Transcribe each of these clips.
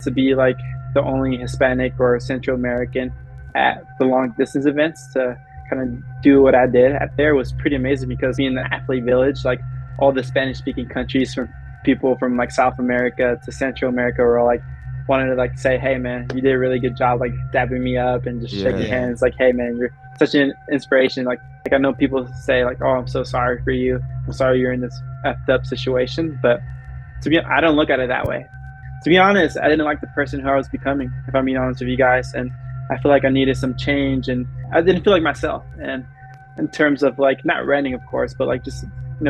to be like the only Hispanic or Central American at the long distance events to kind of do what I did at there was pretty amazing because being the athlete village, like all the Spanish speaking countries from people from like South America to Central America were all like wanted to like say, hey man, you did a really good job, like dabbing me up and just shaking hands, like, hey man, you're such an inspiration. Like I know people say like, oh, I'm so sorry for you. I'm sorry you're in this effed up situation. But I don't look at it that way. To be honest, I didn't like the person who I was becoming, if I'm being honest with you guys. And I feel like I needed some change and I didn't feel like myself. And in terms of like not running, of course, but like just,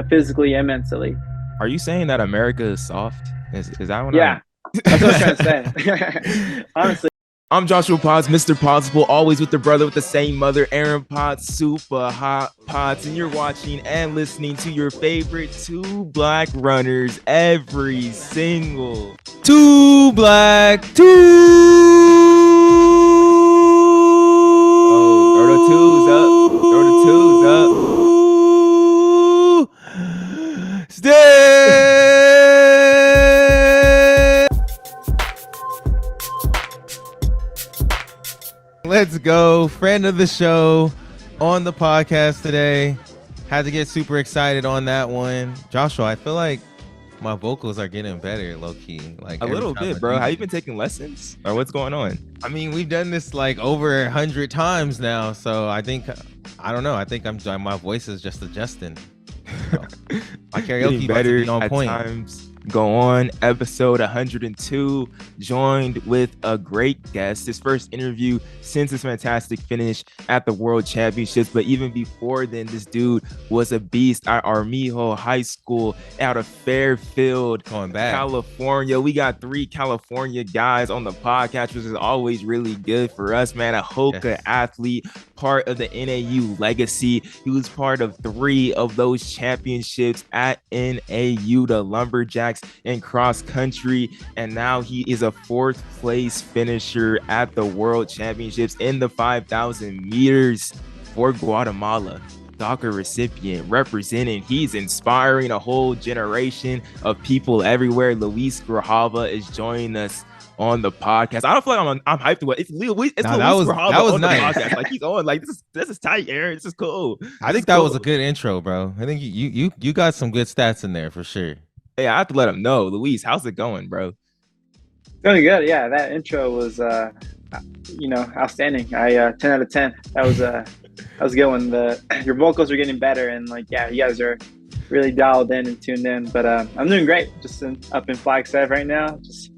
physically and mentally. Are you saying that America is soft? Is that what Yeah, that's what I'm trying to say. Honestly. I'm Joshua Potts, Mr. Possible, always with the brother with the same mother, Aaron Potts, super hot Potts, and you're watching and listening to your favorite two black runners every single two black two. Oh, throw the twos up. Stay. Let's go. Friend of the show on the podcast today. Had to get super excited on that one. Joshua, I feel like my vocals are getting better, low-key. Like a little bit, bro. Have you been taking lessons? Or what's going on? I mean, we've done this like over 100 times now. So I think my voice is just adjusting. So, my karaoke better on at point. Times. Go on, episode 102, joined with a great guest. His first interview since his fantastic finish at the World Championships. But even before then, this dude was a beast at Armijo High School out of Fairfield, California. We got 3 California guys on the podcast, which is always really good for us, man. A Hoka athlete, part of the NAU legacy. He was part of 3 of those championships at NAU, the Lumberjacks in cross country, and now he is a 4th place finisher at the World Championships in the 5,000 meters for Guatemala. DACA recipient representing. He's inspiring a whole generation of people everywhere. Luis Grijalva is joining us on the podcast. I don't feel like I'm hyped to it. It's Leo. It's Luis Grijalva on nice. The podcast. Like he's on. Like this is tight, Aaron. This is cool. I think that was a good intro, bro. I think you got some good stats in there for sure. Hey, I have to let him know. Luis, how's it going, bro? Going good. Yeah, that intro was outstanding. I 10 out of 10. That was a good one. Your vocals are getting better, and like, yeah, you guys are really dialed in and tuned in. But I'm doing great. Just up in Flagstaff right now. Just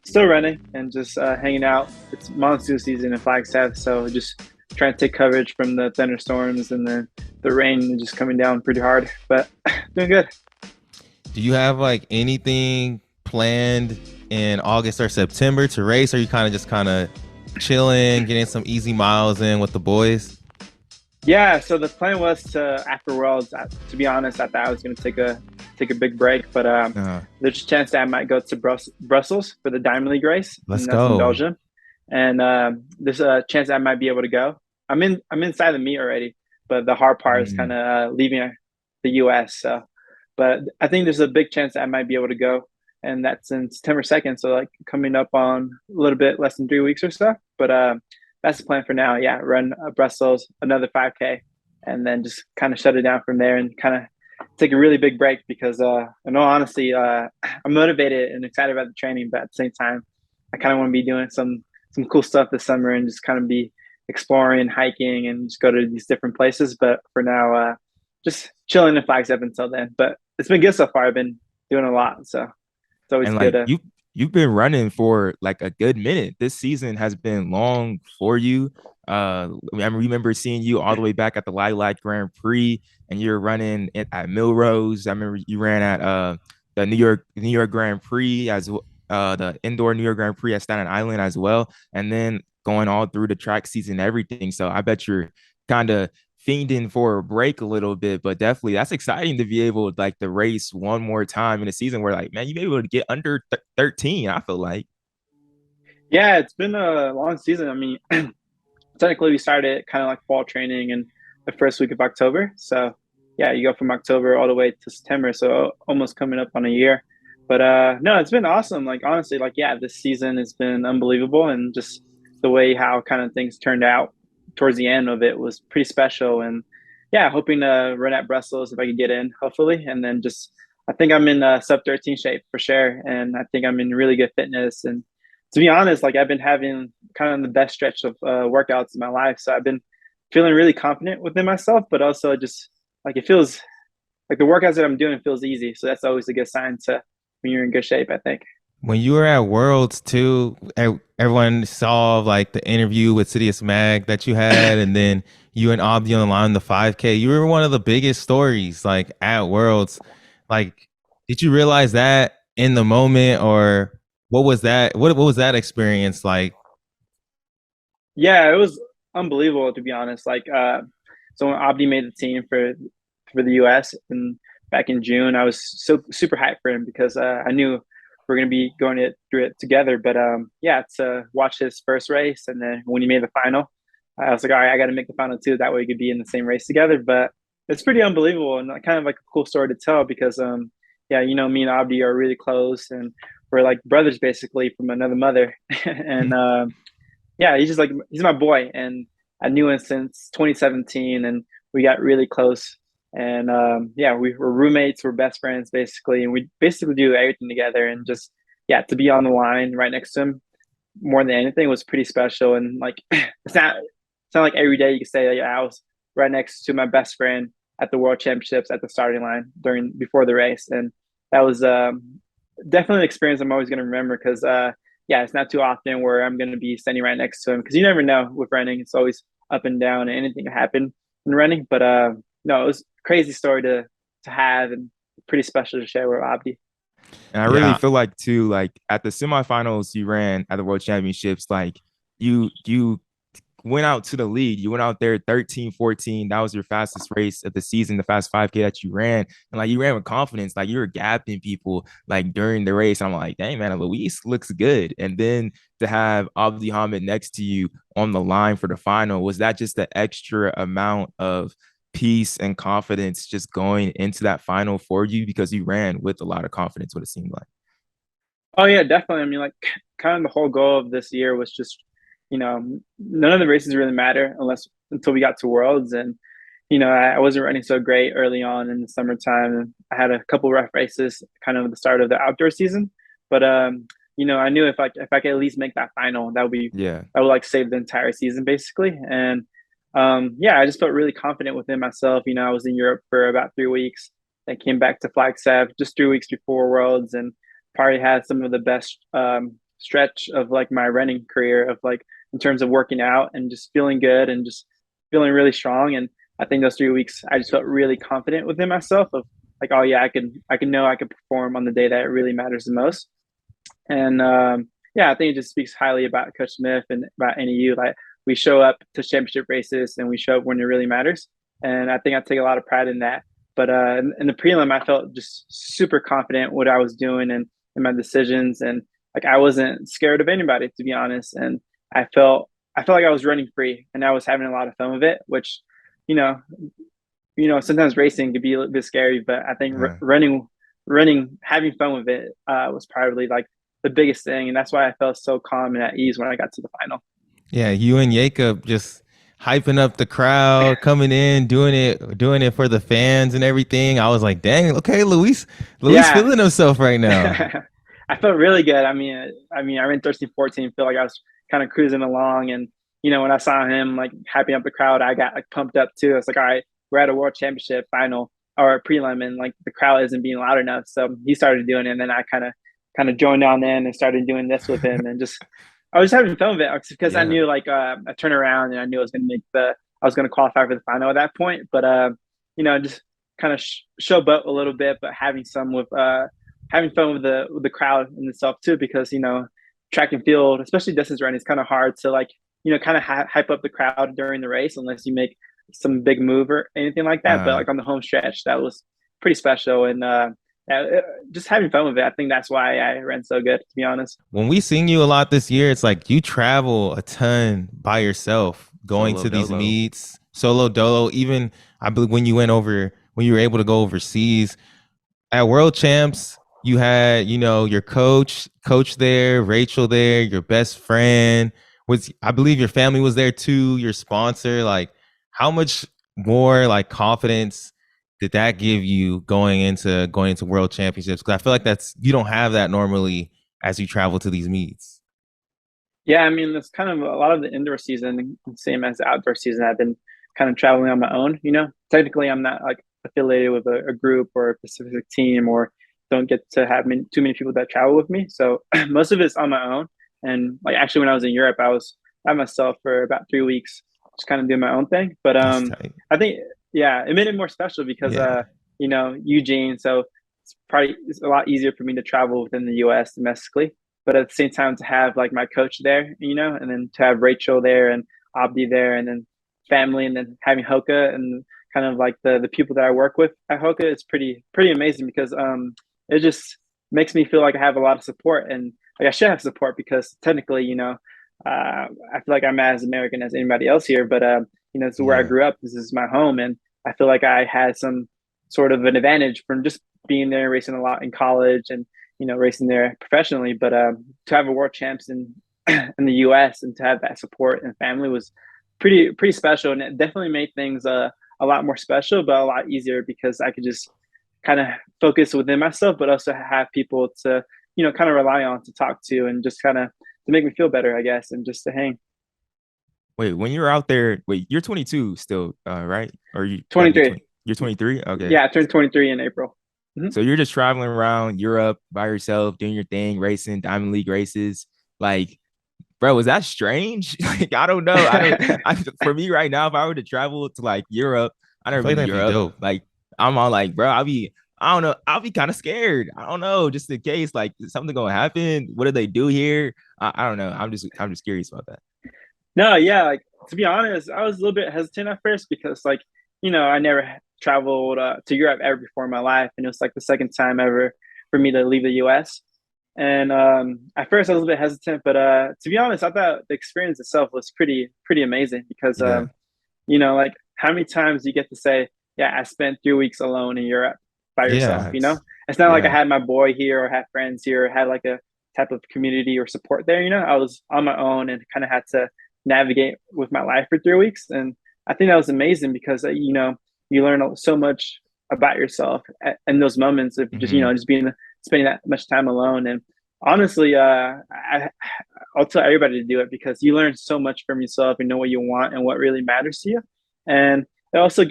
still running and just hanging out. It's monsoon season in Flagstaff, so just trying to take coverage from the thunderstorms and the rain just coming down pretty hard. But doing good. Do you have like anything planned in August or September to race? Or are you kind of chilling, getting some easy miles in with the boys? Yeah, so the plan was to, after Worlds, to be honest, I thought I was going to take a big break, but there's a chance that I might go to Brussels for the Diamond League race. Let's go. In Belgium. And there's a chance that I might be able to go. I'm inside the meet already, but the hard part is kind of leaving the US. So, but I think there's a big chance that I might be able to go, and that's in September 2nd. So like coming up on a little bit less than 3 weeks or so. But that's the plan for now. Yeah, run Brussels, another 5K, and then just kind of shut it down from there and kind of take a really big break because in all honesty, I'm motivated and excited about the training, but at the same time, I kind of want to be doing some cool stuff this summer and just kind of be exploring, hiking, and just go to these different places. But for now, just chilling in Flagstaff until then. But it's been good so far. I've been doing a lot, so it's always good. You've been running for like a good minute. This season has been long for you. I remember seeing you all the way back at the Lilac Grand Prix, and you're running at Milrose. I remember you ran at the New York Grand Prix as the indoor New York Grand Prix at Staten Island as well, and then going all through the track season and everything. So I bet you're kind of fiending for a break a little bit, but definitely that's exciting to be able like to race one more time in a season where like, man, you be able to get under 13. I feel like. Yeah, it's been a long season. I mean, technically we started kind of like fall training in the first week of October. So yeah, you go from October all the way to September. So almost coming up on a year. No, it's been awesome. Like honestly, like yeah, this season has been unbelievable, and just the way how kind of things turned out towards the end of it was pretty special. And yeah, hoping to run at Brussels if I could get in, hopefully. And then just I think I'm in sub 13 shape for sure, and I think I'm in really good fitness. And to be honest, like I've been having kind of the best stretch of workouts in my life, so I've been feeling really confident within myself, but also just like it feels like the workouts that I'm doing feels easy. So that's always a good sign to when you're in good shape, I think. When you were at Worlds too, everyone saw like the interview with Sidious Mag that you had, and then you and Abdi on the line, the 5K. You were one of the biggest stories like at Worlds. Like, did you realize that in the moment, or what was that? What was that experience like? Yeah, it was unbelievable to be honest. Like, so when Abdi made the team for the U.S. and back in June, I was so super hyped for him because I knew we're gonna be going through it together. But yeah, to watch his first race, and then when he made the final, I was like, all right, I got to make the final too. That way we could be in the same race together. But it's pretty unbelievable and kind of like a cool story to tell because yeah, you know, me and Abdi are really close and we're like brothers basically from another mother. And yeah, he's my boy, and I knew him since 2017, and we got really close. And yeah, we were roommates, we're best friends basically, and we basically do everything together. And just yeah, to be on the line right next to him more than anything was pretty special. And like it's not like every day you can say like, yeah, I was right next to my best friend at the World Championships at the starting line before the race, and that was definitely an experience I'm always going to remember because yeah, it's not too often where I'm going to be standing right next to him because you never know with running. It's always up and down and anything can happen in running. But no, it was a crazy story to have and pretty special to share with Abdi. And I really feel like too, like at the semifinals you ran at the World Championships, like you went out to the lead. You went out there 13-14. That was your fastest race of the season, the fast 5K that you ran. And like you ran with confidence, like you were gapping people like during the race. I'm like, dang man, Luis looks good. And then to have Abdihamid next to you on the line for the final, was that just the extra amount of peace and confidence just going into that final for you because you ran with a lot of confidence, what it seemed like? Oh yeah, definitely. I mean, like kind of the whole goal of this year was just, you know, none of the races really matter until we got to Worlds. And, you know, I wasn't running so great early on in the summertime. And I had a couple rough races kind of at the start of the outdoor season. But you know, I knew if I could at least make that final, that would like save the entire season basically. And yeah, I just felt really confident within myself. You know, I was in Europe for about 3 weeks. I came back to Flagstaff just 3 weeks before Worlds, and probably had some of the best stretch of like my running career of like in terms of working out and just feeling good and just feeling really strong. And I think those 3 weeks I just felt really confident within myself of like, oh yeah, I can know I could perform on the day that it really matters the most. And yeah, I think it just speaks highly about Coach Smith and about NAU. Like we show up to championship races and we show up when it really matters. And I think I take a lot of pride in that. But in the prelim, I felt just super confident what I was doing and in my decisions, and like I wasn't scared of anybody, to be honest. And I felt like I was running free, and I was having a lot of fun with it. Which, you know, sometimes racing could be a little bit scary, but I think running, having fun with it was probably like the biggest thing, and that's why I felt so calm and at ease when I got to the final. Yeah, you and Jacob just hyping up the crowd, coming in, doing it for the fans and everything. I was like, dang, okay, Luis feeling himself right now. I felt really good. I mean, I ran 13-14, feel like I was kind of cruising along. And, you know, when I saw him like hyping up the crowd, I got like pumped up too. I was like, all right, we're at a world championship final or a prelim, and like the crowd isn't being loud enough. So he started doing it, and then I kind of joined on in and started doing this with him, and just I was having fun with it because I knew like I turn around and I knew I was going to qualify for the final at that point. But you know, just kind of showboat a little bit, but having fun with the crowd in itself too, because you know, track and field, especially distance running, is kind of hard to like, you know, kind of hype up the crowd during the race unless you make some big move or anything like that. But like on the home stretch, that was pretty special. And just having fun with it. I think that's why I ran so good, to be honest. When we seen you a lot this year, it's like you travel a ton by yourself, going to these meets, solo dolo. Even I believe when you were able to go overseas at World Champs, you had, your coach there, Rachel there, your best friend was, I believe your family was there too, your sponsor. Like, how much more like confidence did that give you going into world championships? Because I feel like you don't have that normally as you travel to these meets. Yeah, I mean, it's kind of a lot of the indoor season, same as the outdoor season. I've been kind of traveling on my own. Technically, I'm not like affiliated with a group or a specific team, or don't get to have too many people that travel with me. So most of it's on my own. And like actually, when I was in Europe, I was by myself for about 3 weeks, just kind of doing my own thing. But That's tight. I think yeah, it made it more special because Yeah. Eugene. So it's a lot easier for me to travel within the U.S. domestically, but at the same time to have like my coach there, and then to have Rachel there and Abdi there, and then family, and then having Hoka and kind of like the people that I work with at Hoka, it's pretty amazing because it just makes me feel like I have a lot of support, and like I should have support because technically, I feel like I'm as American as anybody else here, but this is where I Yeah. grew up. This is my home, and I feel like I had some sort of an advantage from just being there, racing a lot in college, and racing there professionally. But to have a world champs in the U.S. and to have that support and family was pretty special, and it definitely made things a lot more special, but a lot easier because I could just kind of focus within myself, but also have people to kind of rely on, to talk to, and just kind of to make me feel better, I guess, and just to hang. Wait, when you're out there, wait, you're 22 still, right? Or you about to be 23. 20? You're 23? Okay. Yeah, I turned 23 in April. Mm-hmm. So you're just traveling around Europe by yourself, doing your thing, racing Diamond League races. Like, bro, was that strange? Like, I don't know. For me right now, if I were to travel to like Europe, I I never feel like been to that'd be Europe. dope. Like, I'm on like, bro, I don't know, I'll be kind of scared. I don't know, just in case like something gonna happen. What do they do here? I don't know. I'm just curious about that. No, yeah, like to be honest, I was a little bit hesitant at first because like, I never traveled to Europe ever before in my life, and it was like the second time ever for me to leave the US. And at first I was a bit hesitant, but to be honest, I thought the experience itself was pretty amazing because Yeah. like how many times you get to say, yeah, I spent 3 weeks alone in Europe by yourself, Yeah. It's not like I Yeah. had my boy here or had friends here or had like a type of community or support there, I was on my own and kind of had to navigate with my life for 3 weeks. And I think that was amazing because, you learn so much about yourself in those moments of just, Mm-hmm. just spending that much time alone. And honestly, I'll tell everybody to do it because you learn so much from yourself and know what you want and what really matters to you. And it also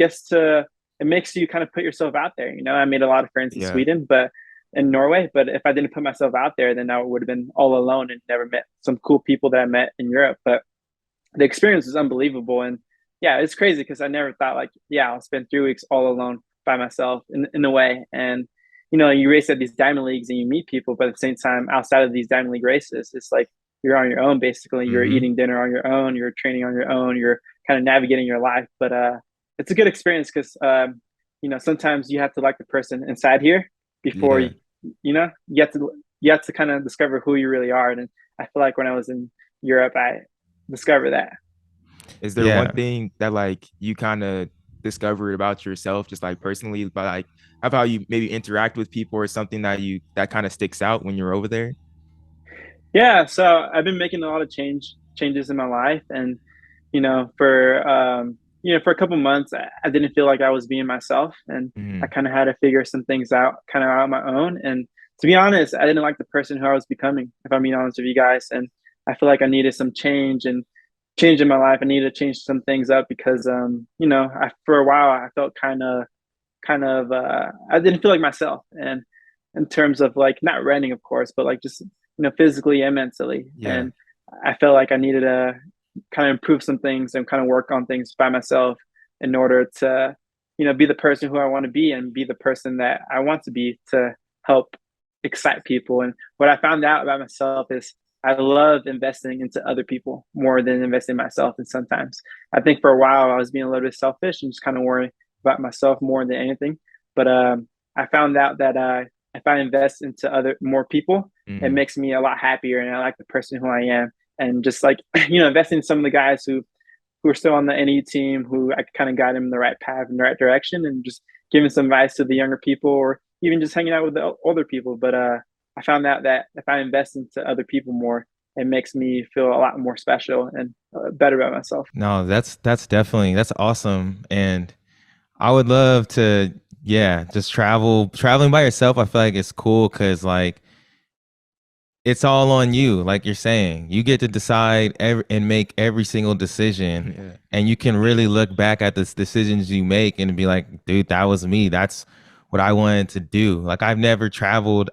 it makes you kind of put yourself out there. I made a lot of friends in Yeah. Sweden, but in Norway, but if I didn't put myself out there, then I would have been all alone and never met some cool people that I met in Europe. But the experience was unbelievable. And yeah, it's crazy because I never thought like, yeah, I'll spend 3 weeks all alone by myself in a way. And, you race at these diamond leagues and you meet people, but at the same time, outside of these diamond league races, it's like you're on your own, basically. You're Mm-hmm. eating dinner on your own, you're training on your own, you're kind of navigating your life. But it's a good experience because, sometimes you have to like the person inside here before Yeah. you have to kind of discover who you really are. And I feel like when I was in Europe, I discover that. Is there one Yeah. thing that like you kind of discovered about yourself, just like personally, but like how you maybe interact with people or something that kind of sticks out when you're over there? Yeah, so I've been making a lot of changes in my life, and for a couple months, I didn't feel like I was being myself, and I Mm-hmm. kind of had to figure some things out, kind of out on my own. And to be honest, I didn't like the person who I was becoming, if I'm being honest with you guys. And I feel like I needed some change in my life. I needed to change some things up because, for a while, I felt I didn't feel like myself, and in terms of like not renting, of course, but like just physically and mentally. Yeah. And I felt like I needed to kind of improve some things and kind of work on things by myself in order to be the person who I want to be and be the person that I want to be to help excite people. And what I found out about myself is I love investing into other people more than investing in myself. And sometimes I think for a while I was being a little bit selfish and just kind of worrying about myself more than anything. But I found out that if I invest into more people, it Mm-hmm. makes me a lot happier, and I like the person who I am. And just like investing in some of the guys who are still on the NAU team, who I kind of guide them in the right path in the right direction, and just giving some advice to the younger people, or even just hanging out with the older people. But I found out that if I invest into other people more, it makes me feel a lot more special and better about myself. No, that's definitely, that's awesome. And I would love to, yeah, just traveling by yourself. I feel like it's cool because like it's all on you. Like you're saying, you get to decide and make every single decision. Yeah. And you can really look back at the decisions you make and be like, dude, that was me. That's what I wanted to do. Like I've never traveled.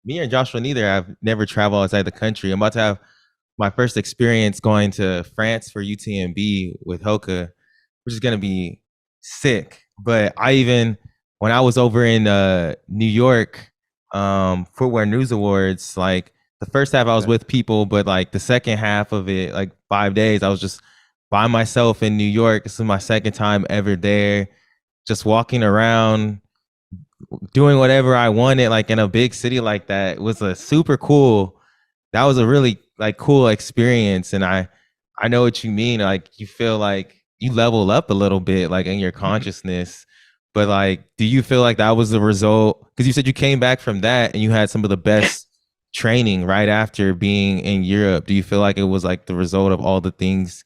Me and Joshua neither. I've never traveled outside the country. I'm about to have my first experience going to France for UTMB with Hoka, which is gonna be sick. But when I was over in New York, Footwear News Awards, like the first half I was with people, but like the second half of it, like 5 days, I was just by myself in New York. This is my second time ever there, just walking around, doing whatever I wanted, like in a big city like that. It was a super cool. That was a really like cool experience, and I know what you mean. Like you feel like you level up a little bit, like in your consciousness. But like, do you feel like that was the result? Because you said you came back from that and you had some of the best training right after being in Europe. Do you feel like it was like the result of all the things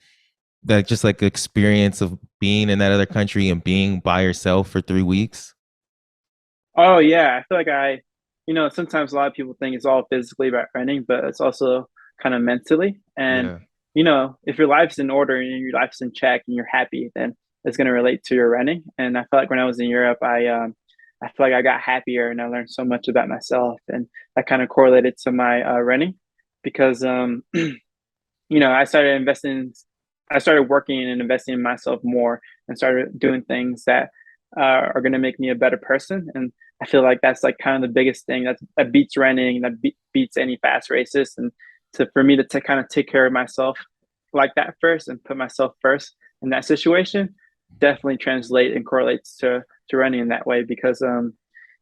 that just like the experience of being in that other country and being by yourself for 3 weeks? Oh yeah, I feel like sometimes a lot of people think it's all physically about running, but it's also kind of mentally. And Yeah. if your life's in order and your life's in check and you're happy, then it's going to relate to your running. And I feel like when I was in Europe, I feel like I got happier and I learned so much about myself, and that kind of correlated to my running because I started working and investing in myself more and started doing things that are going to make me a better person. And I feel like that's like kind of the biggest thing that beats running, that beats any fast races. And for me to kind of take care of myself like that first and put myself first in that situation definitely translate and correlates to running in that way because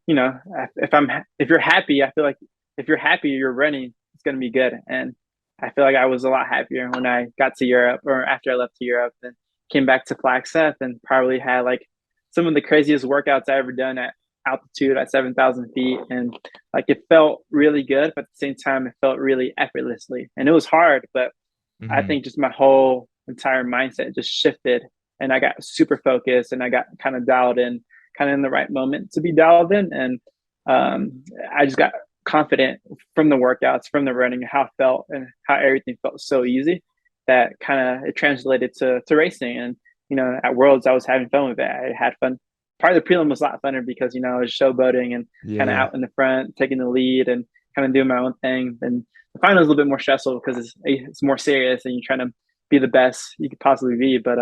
you know if you're happy, I feel like if you're happy, you're running, it's going to be good. And I feel like I was a lot happier when I got to Europe or after I left to Europe and came back to Flagstaff and probably had like some of the craziest workouts I ever done at altitude at 7,000 feet. And like it felt really good, but at the same time, it felt really effortlessly. And it was hard, but I think just my whole entire mindset just shifted and I got super focused and I got kind of dialed in, kind of in the right moment to be dialed in. And I just got confident from the workouts, from the running, how it felt and how everything felt so easy that kind of it translated to racing. And at Worlds, I was having fun with it. I had fun. Part of the prelim was a lot funner because I was showboating and kind of out in the front, taking the lead and kind of doing my own thing. And the final is a little bit more stressful because it's more serious and you're trying to be the best you could possibly be. But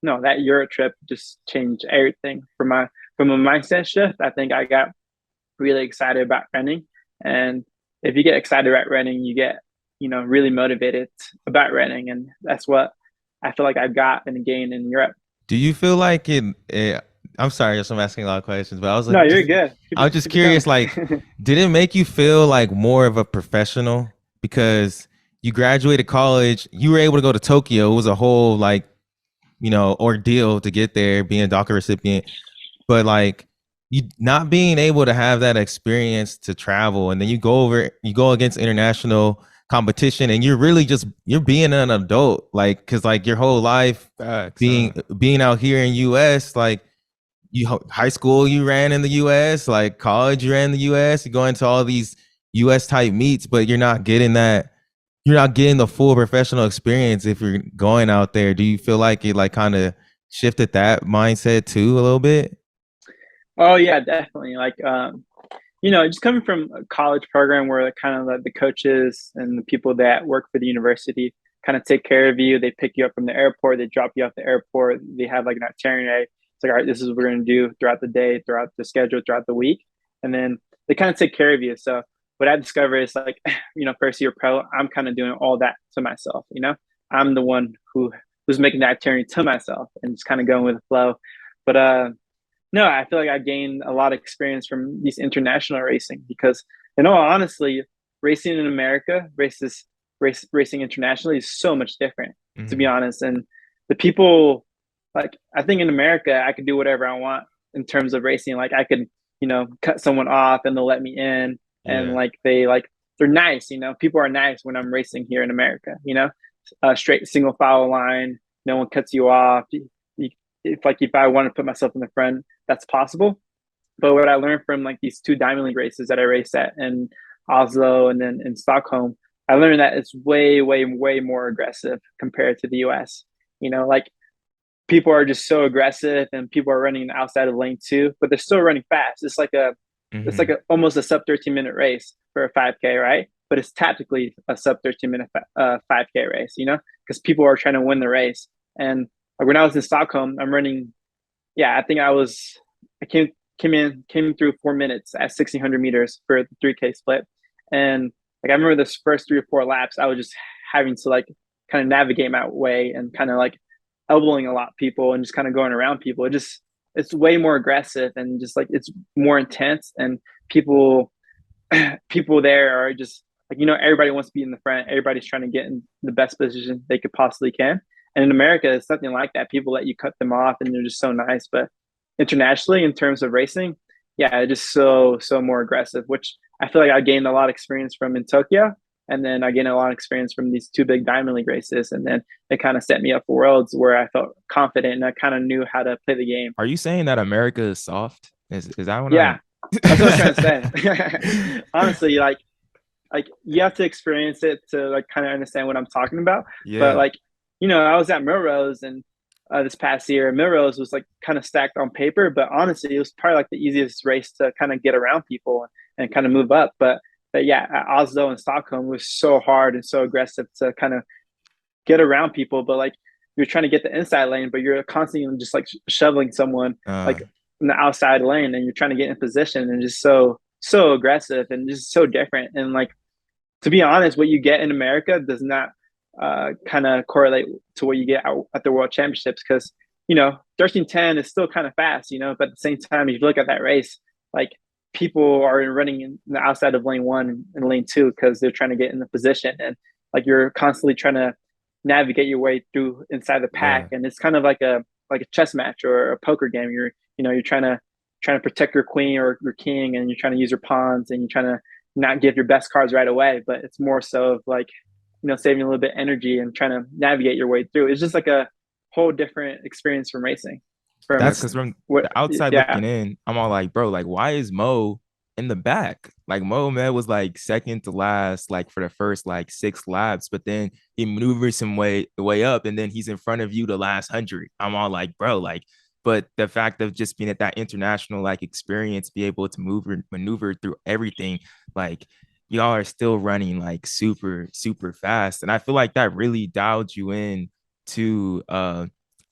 no, that Euro trip just changed everything from a mindset shift. I think I got really excited about running, and if you get excited about running, you get really motivated about running, and that's what I feel like I got and gained in Europe. Do you feel like I'm sorry, I'm asking a lot of questions, but I was like, no, you're good. I was just curious, like, did it make you feel like more of a professional because you graduated college, you were able to go to Tokyo? It was a whole like, ordeal to get there, being a DACA recipient, but like you not being able to have that experience to travel, and then you go against international competition, and you're being an adult, like because like your whole life being out here in US, like high school you ran in the US, like college you ran in the US, you go into all these US type meets, but you're not getting the full professional experience if you're going out there. Do you feel like it like kind of shifted that mindset too a little bit? Oh yeah, definitely. Like just coming from a college program where kind of like the coaches and the people that work for the university kind of take care of you. They pick you up from the airport, they drop you off the airport, they have like an itinerary. It's like, all right, this is what we're going to do throughout the day, throughout the schedule, throughout the week. And then they kind of take care of you. So what I discovered is like, first year pro, I'm kind of doing all that to myself. I'm the one who's making that itinerary to myself and just kind of going with the flow. But no, I feel like I gained a lot of experience from these international racing because, honestly, racing in America racing internationally is so much different, to be honest. And the people, like, I think in America, I could do whatever I want in terms of racing. Like, I could cut someone off and they'll let me in. And Yeah. like they're nice, people are nice when I'm racing here in America, straight single file line, no one cuts you off. If I want to put myself in the front, that's possible. But what I learned from like these two Diamond League races that I raced at in Oslo and then in Stockholm, I learned that it's way, way, way more aggressive compared to the US. Like people are just so aggressive and people are running outside of lane two, but they're still running fast. It's like almost a sub 13-minute race for a 5K, right? But it's tactically a sub 13-minute 5K race, because people are trying to win the race. And like when I was in Stockholm, I'm running. Yeah, I think I came through 4 minutes at 1,600 meters for the 3K split, and like I remember this first 3 or 4 laps, I was just having to like kind of navigate my way and kind of like elbowing a lot of people and just kind of going around people. It's way more aggressive and just like it's more intense, and people people there are just like, everybody wants to be in the front, everybody's trying to get in the best position they could possibly can. And in America it's nothing like that. People let you cut them off and they're just so nice. But internationally, in terms of racing, yeah, just so more aggressive, which I feel like I gained a lot of experience from in Tokyo. And then I gained a lot of experience from these two big Diamond League races. And then it kind of set me up for Worlds where I felt confident and I kind of knew how to play the game. Are you saying that America is soft? Is that what Yeah, that's what I'm trying to say. Honestly, like you have to experience it to like kind of understand what I'm talking about. Yeah. But like, I was at Millrose and this past year, Millrose was like kind of stacked on paper, but honestly, it was probably like the easiest race to kind of get around people and kind of move up. But yeah, at Oslo and Stockholm was so hard and so aggressive to kind of get around people. But like you're trying to get the inside lane, but you're constantly just like shoveling someone like in the outside lane, and you're trying to get in position, and just so aggressive and just so different. And like, to be honest, what you get in America does not kind of correlate to what you get at the World Championships, because 13:10 is still kind of fast, but at the same time, if you look at that race, like people are running in the outside of lane one and lane two because they're trying to get in the position, and like you're constantly trying to navigate your way through inside the pack. And it's kind of like a chess match or a poker game. You're trying to protect your queen or your king, and you're trying to use your pawns, and you're trying to not give your best cards right away. But it's more so of like, saving a little bit of energy and trying to navigate your way through. It's just like a whole different experience from racing. That's because from the outside looking in, I'm all like, bro, like, why is Moh in the back? Like, Moh Ahmed was like second to last, like for the first like 6 laps, but then he maneuvers some way up, and then he's in front of you the last 100. I'm all like, bro, like, but the fact of just being at that international like experience, be able to maneuver through everything, like y'all are still running like super, super fast. And I feel like that really dialed you in to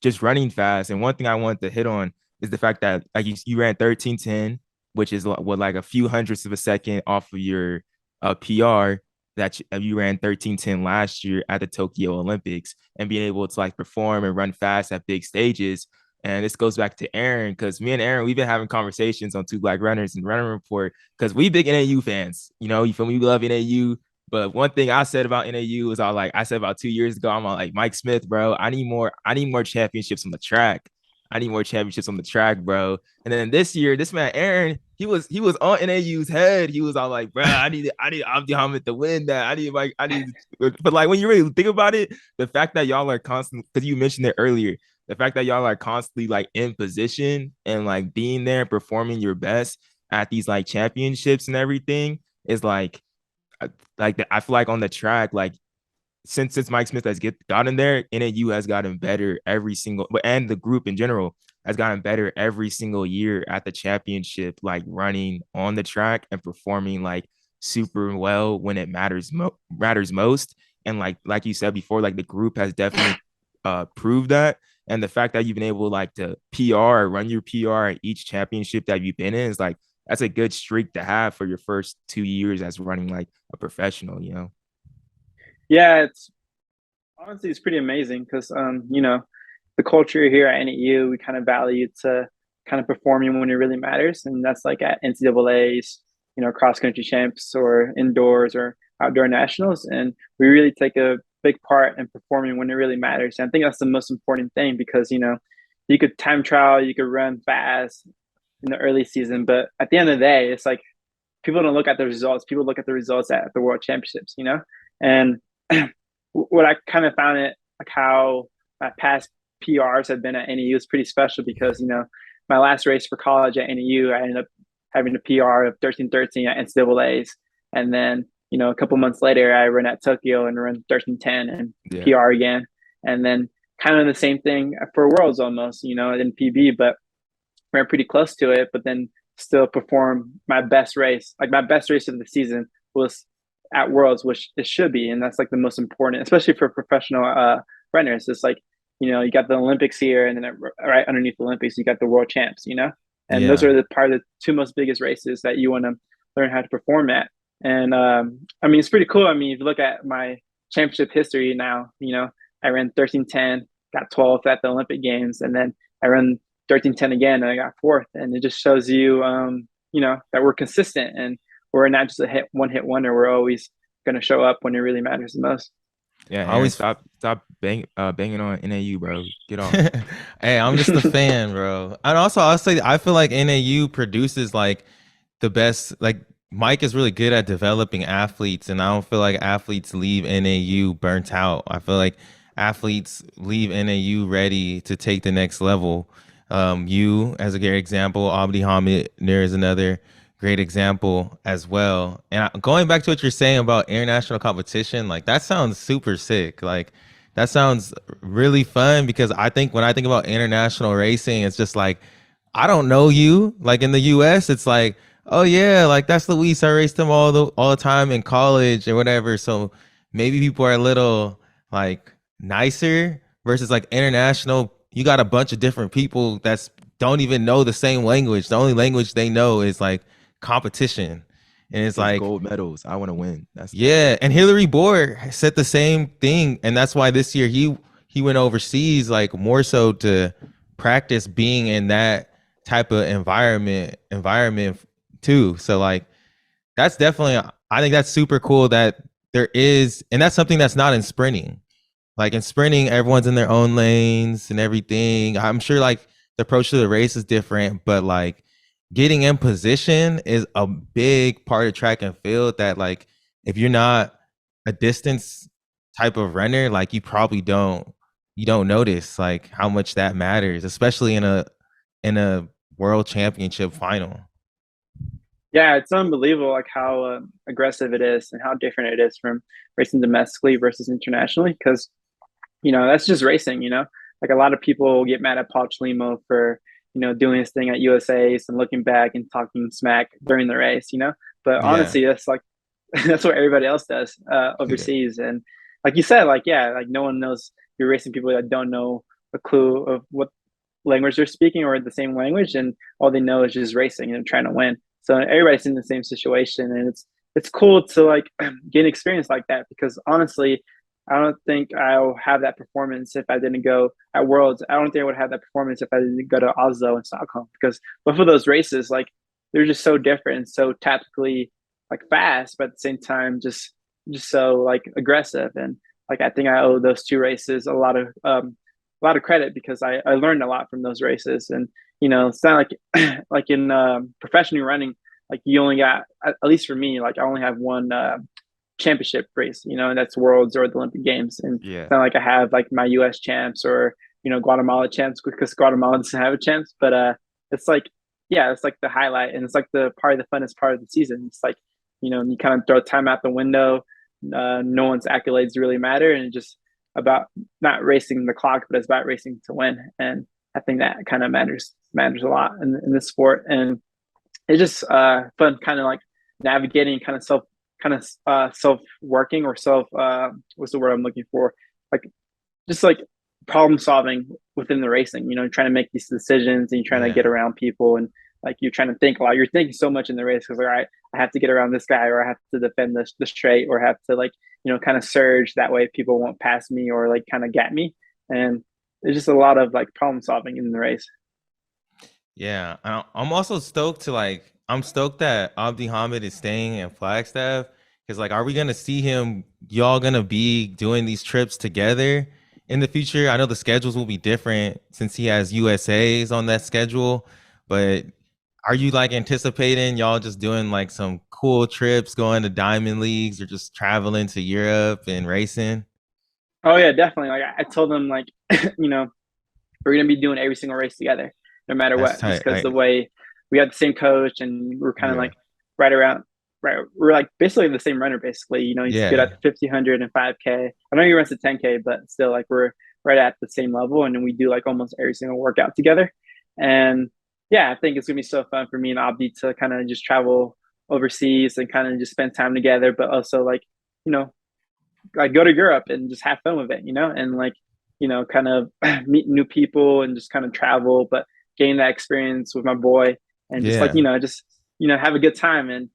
just running fast. And one thing I wanted to hit on is the fact that like you ran 13:10, which is what, like a few hundredths of a second off of your PR that you ran 13:10 last year at the Tokyo Olympics, and being able to like perform and run fast at big stages. And this goes back to Aaron, because me and Aaron, we've been having conversations on Two Black Runners and Running Report, because we big NAU fans. You feel me? We love NAU. But one thing I said about NAU is I said about 2 years ago, I'm like, Mike Smith, bro, I need more championships on the track. I need more championships on the track, bro. And then this year, this man Aaron, he was on NAU's head. He was all like, bro, I need Abdihamid to win that. But like when you really think about it, the fact that y'all are constant, because you mentioned it earlier, the fact that y'all are constantly like in position and like being there, performing your best at these like championships and everything is like I feel like on the track, like since Mike Smith has gotten there, NAU has gotten better every single, and the group in general has gotten better every single year at the championship, like running on the track and performing like super well when it matters most. And like you said before, like the group has definitely proved that. And the fact that you've been able like to run your PR at each championship that you've been in is like, that's a good streak to have for your first 2 years as running like a professional, Yeah, it's pretty amazing because the culture here at NAU, we kind of value to kind of performing when it really matters, and that's like at NCAA's, cross country champs or indoors or outdoor nationals, and we really take a big part in performing when it really matters. And I think that's the most important thing, because you could time trial, you could run fast, in the early season. But at the end of the day, it's like people don't look at the results. People look at the results at the World Championships, you know. And what I kind of found it like how my past PRs have been at NAU is pretty special because my last race for college at NAU, I ended up having a PR of 13:13 at NCAA's, and then a couple months later, I ran at Tokyo and ran 13:10 and PR again, and then kind of the same thing for Worlds almost, in PB, but ran pretty close to it, but then still perform my best race. Like my best race of the season was at Worlds, which it should be, and that's like the most important, especially for professional runners. It's like you got the Olympics here, and then right underneath the Olympics, you got the World Champs. And those are the part of the two most biggest races that you want to learn how to perform at. And I mean, it's pretty cool. I mean, if you look at my championship history now, I ran 13:10, got 12th at the Olympic Games, and then I ran 13:10 again, and I got 4th. And it just shows you, that we're consistent and we're not just a one-hit wonder. We're always going to show up when it really matters the most. Yeah, I always stop banging on NAU, bro. Get off. Hey, I'm just a fan, bro. And also, I'll say I feel like NAU produces like the best. Like Mike is really good at developing athletes, and I don't feel like athletes leave NAU burnt out. I feel like athletes leave NAU ready to take the next level. You, as a great example, Abdihamid Nur is another great example as well. And going back to what you're saying about international competition, like that sounds super sick. Like that sounds really fun, because I think when I think about international racing, it's just like, I don't know you. Like in the US, it's like, oh yeah, like that's Luis. I raced him all the time in college or whatever. So maybe people are a little like nicer, versus like international. You got a bunch of different people that don't even know the same language. The only language they know is like competition, and it's like gold medals. I want to win. And Hillary Bohr said the same thing, and that's why this year he went overseas, like more so to practice being in that type of environment too. So like that's definitely, I think that's super cool that there is, and that's something that's not in sprinting. Like in sprinting, everyone's in their own lanes and everything. I'm sure like the approach to the race is different, but like getting in position is a big part of track and field that like if you're not a distance type of runner, like you probably don't notice like how much that matters, especially in a world championship final. Yeah, it's unbelievable like how aggressive it is and how different it is from racing domestically versus internationally, because that's just racing. Like a lot of people get mad at Paul Chelimo for doing his thing at USA's and looking back and talking smack during the race, but honestly, that's like that's what everybody else does overseas. And like you said, like no one knows. You're racing people that don't know a clue of what language they're speaking or the same language, and all they know is just racing and trying to win. So everybody's in the same situation, and it's cool to like get an experience like that, because honestly, I don't think I'll have that performance if I didn't go at Worlds. I don't think I would have that performance if I didn't go to Oslo and Stockholm, because both of those races, like they're just so different, so tactically like fast, but at the same time, just so like aggressive. And like, I think I owe those two races a lot of credit, because I learned a lot from those races. And, it's not like, like in professional running, like you only got, at least for me, like I only have one championship race, and that's Worlds or the Olympic Games. And it's not like I have like my US champs or Guatemala champs, because Guatemala doesn't have a champs. But it's like, it's like the highlight, and it's like the funnest part of the season. It's like you kind of throw time out the window. No one's accolades really matter, and it's just about not racing the clock, but it's about racing to win. And I think that kind of matters a lot in this sport. And it's just fun, kind of like navigating, kind of self working, or what's the word I'm looking for, like just like problem solving within the racing, trying to make these decisions, and you're trying to get around people, and like you're trying to think a lot. You're thinking so much in the race, because all right, I have to get around this guy, or I have to defend the straight, or have to like kind of surge that way people won't pass me or like kind of get me. And there's just a lot of like problem solving in the race. Yeah, I'm also stoked I'm stoked that Abdihamid is staying in Flagstaff, because like, are we gonna see him? Y'all gonna be doing these trips together in the future? I know the schedules will be different since he has USA's on that schedule, but are you like anticipating y'all just doing like some cool trips, going to diamond leagues, or just traveling to Europe and racing? Oh yeah, definitely. Like I told them, like, you know, we're gonna be doing every single race together, no matter That's what, just tight. because the way we had the same coach and we're kind of Yeah. like right around, right. We're like basically the same runner, basically. You know, he's good Yeah. at the 50, 100, and 5K. I know he runs the 10K, but still, like, we're right at the same level, and then we do like almost every single workout together. And yeah, I think it's gonna be so fun for me and Abdi to kind of just travel overseas and kind of just spend time together, but also like, you know, like go to Europe and just have fun with it, you know, and like, you know, kind of meet new people and just kind of travel, but gain that experience with my boy and just like, Yeah. you know, just, you know, have a good time. And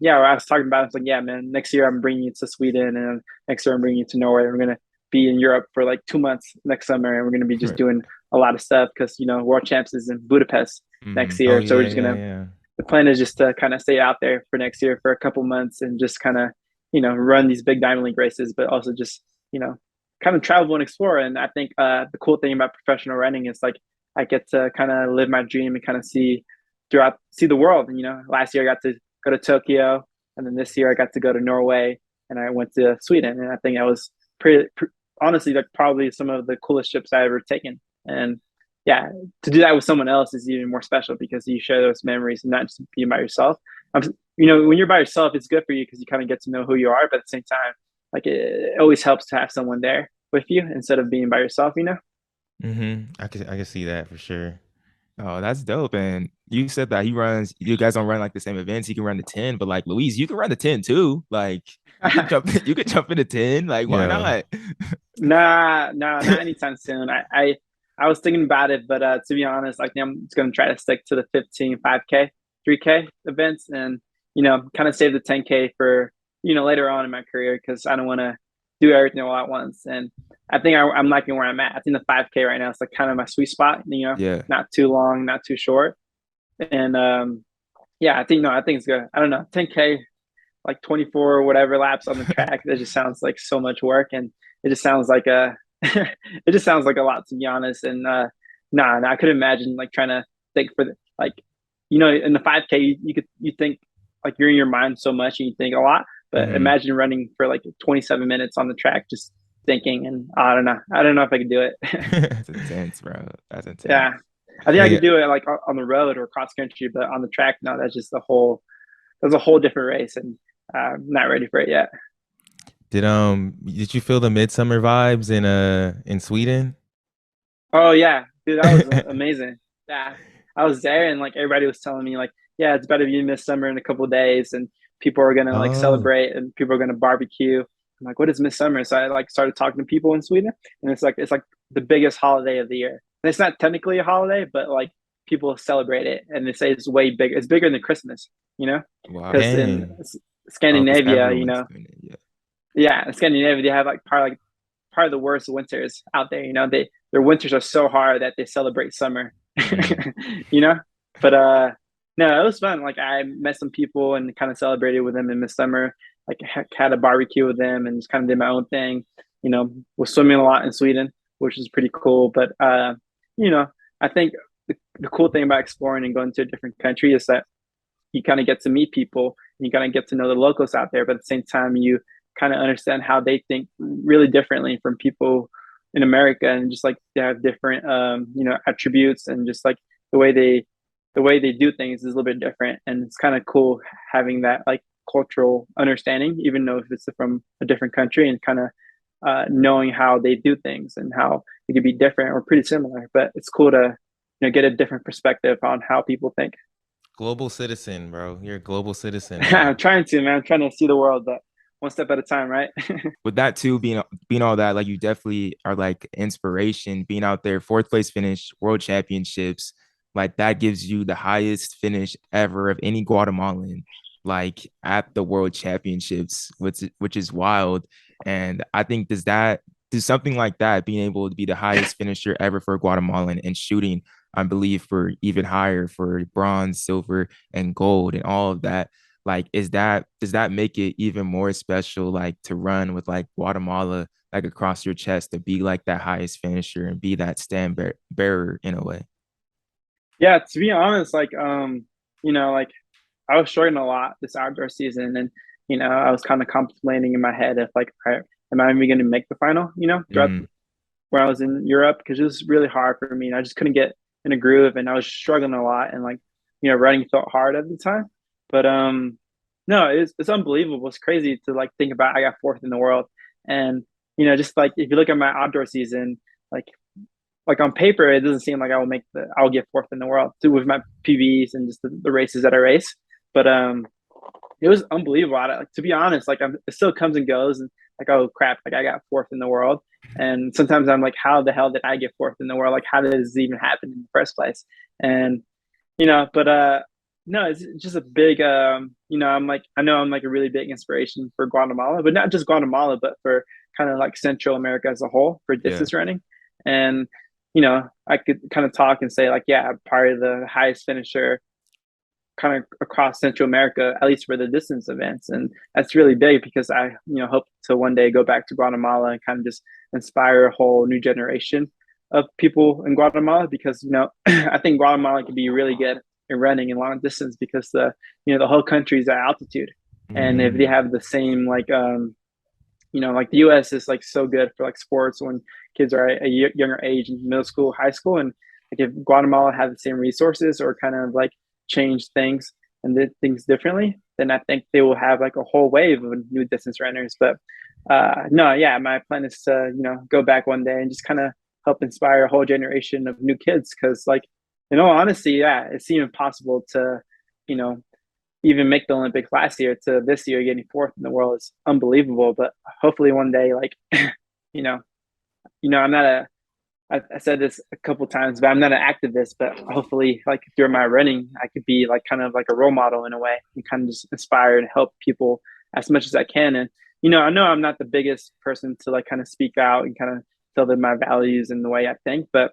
yeah, I was talking about it, I was like, yeah, man, next year I'm bringing you to Sweden, and next year I'm bringing you to Norway. We're gonna be in Europe for like 2 months next summer, and we're gonna be just doing a lot of stuff because, you know, World Champs is in Budapest next Oh year, so we're yeah, just yeah, gonna, yeah. the plan is just to kind of stay out there for next year for a couple months and just kind of, you know, run these big diamond league races, but also just, you know, kind of travel and explore. And I think the cool thing about professional running is like I get to kind of live my dream and kind of see the world. And, you know, last year I got to go to Tokyo, and then this year I got to go to Norway, and I went to Sweden. And I think that was honestly, like probably some of the coolest trips I ever taken. And yeah, to do that with someone else is even more special because you share those memories and not just being by yourself. You know, when you're by yourself, it's good for you because you kind of get to know who you are, but at the same time, like it always helps to have someone there with you instead of being by yourself, you know? I can see that for sure. Oh, that's dope. And you said that you guys don't run like the same events. He can run the 10, but like Louise, you can run the 10 too. Like you can jump, you can jump into 10. Like, why Yeah. not? Nah, not anytime soon. I was thinking about it, but to be honest, like I'm just gonna try to stick to the 15, 5K, 3K events, and, you know, kind of save the 10K for, you know, later on in my career because I don't want to do everything all at once. And I think I'm liking where I'm at. I think the 5K right now is like kind of my sweet spot. You know, Yeah. not too long, not too short, and yeah, I think it's good. I don't know, 10K, like 24 or whatever laps on the track. That just sounds like so much work, and it just sounds like a it just sounds like a lot, to be honest. And nah, I could imagine like trying to think for the, like, you know, in the 5K you think like you're in your mind so much and you think a lot, but imagine running for like 27 minutes on the track just thinking. And I don't know if I could do it. That's intense, bro. That's intense. Yeah, I think I Hey, could do it like on the road or cross country, but on the track, no, that's a whole different race, and I'm not ready for it yet. did you feel the midsummer vibes in Sweden? Oh yeah, dude, that was amazing. Yeah, I was there, and like everybody was telling me like, yeah, it's about to be Midsummer in a couple of days, and people are gonna like Oh, celebrate, and people are gonna barbecue. I'm like, what is Midsummer? So I like started talking to people in Sweden, and it's like the biggest holiday of the year. And it's not technically a holiday, but like people celebrate it, and they say it's way bigger. It's bigger than Christmas, you know, Wow. because in dang. Oh, because Scandinavia, you everyone's know, doing it. Yeah. yeah, in Scandinavia they have like part of the worst winters out there. You know, their winters are so hard that they celebrate summer. Mm. You know, but no, it was fun. Like I met some people and kind of celebrated with them in the summer. Like had a barbecue with them and just kind of did my own thing. You know, was swimming a lot in Sweden, which is pretty cool. But you know, I think the cool thing about exploring and going to a different country is that you kind of get to meet people and you kind of get to know the locals out there, but at the same time you kind of understand how they think really differently from people in America, and just like they have different you know, attributes, and just like the way they do things is a little bit different, and it's kind of cool having that like cultural understanding, even though if it's from a different country, and kind of knowing how they do things and how it could be different or pretty similar, but it's cool to, you know, get a different perspective on how people think. Global citizen, bro. You're a global citizen I'm now. trying to, man. I'm trying to see the world, but one step at a time, right? With that too, being all that, like you definitely are like inspiration. Being out there, fourth place finish, world championships, like that gives you the highest finish ever of any Guatemalan, like at the world championships, which is wild. And I think does something like that, being able to be the highest finisher ever for Guatemalan and shooting, I believe, for even higher for bronze, silver, and gold and all of that, like does that make it even more special, like to run with like Guatemala like across your chest, to be like that highest finisher and be that bearer in a way? Yeah, to be honest, like like I was struggling a lot this outdoor season, and I was kind of contemplating in my head if like, all right, am I even going to make the final? Throughout Mm, where I was in Europe, because it was really hard for me, and I just couldn't get in a groove, and I was struggling a lot, and like running felt hard at the time. But no, it's unbelievable. It's crazy to like think about. I got fourth in the world, and just like if you look at my outdoor season, like on paper, it doesn't seem like I'll get fourth in the world too with my PBs and just the races that I race. But it was unbelievable. Like, to be honest, like it still comes and goes, and like, oh crap, like I got fourth in the world. And sometimes I'm like, how the hell did I get fourth in the world? Like, how did this even happen in the first place? And but no, it's just a big I know I'm like a really big inspiration for Guatemala, but not just Guatemala, but for kind of like Central America as a whole for yeah. distance running. And I could kind of talk and say like, yeah, I'm probably the highest finisher kind of across Central America, at least for the distance events. And that's really big because I, hope to one day go back to Guatemala and kind of just inspire a whole new generation of people in Guatemala because, I think Guatemala could be really good in running in long distance because the whole country is at altitude. And if they have the same, like, like the US is like so good for like sports when kids are at a younger age in middle school, high school. And like if Guatemala had the same resources or kind of like change things and did things differently, then I think they will have like a whole wave of new distance runners. But no, yeah, my plan is to, go back one day and just kind of help inspire a whole generation of new kids. Cause like, in all honesty, yeah, it seemed impossible to, even make the Olympics last year to this year getting fourth in the world is unbelievable. But hopefully one day, like, you know, I'm not I said this a couple times, but I'm not an activist. But hopefully, like during my running, I could be like kind of like a role model in a way and kind of just inspire and help people as much as I can. And I know I'm not the biggest person to like kind of speak out and kind of tell them my values and the way I think, but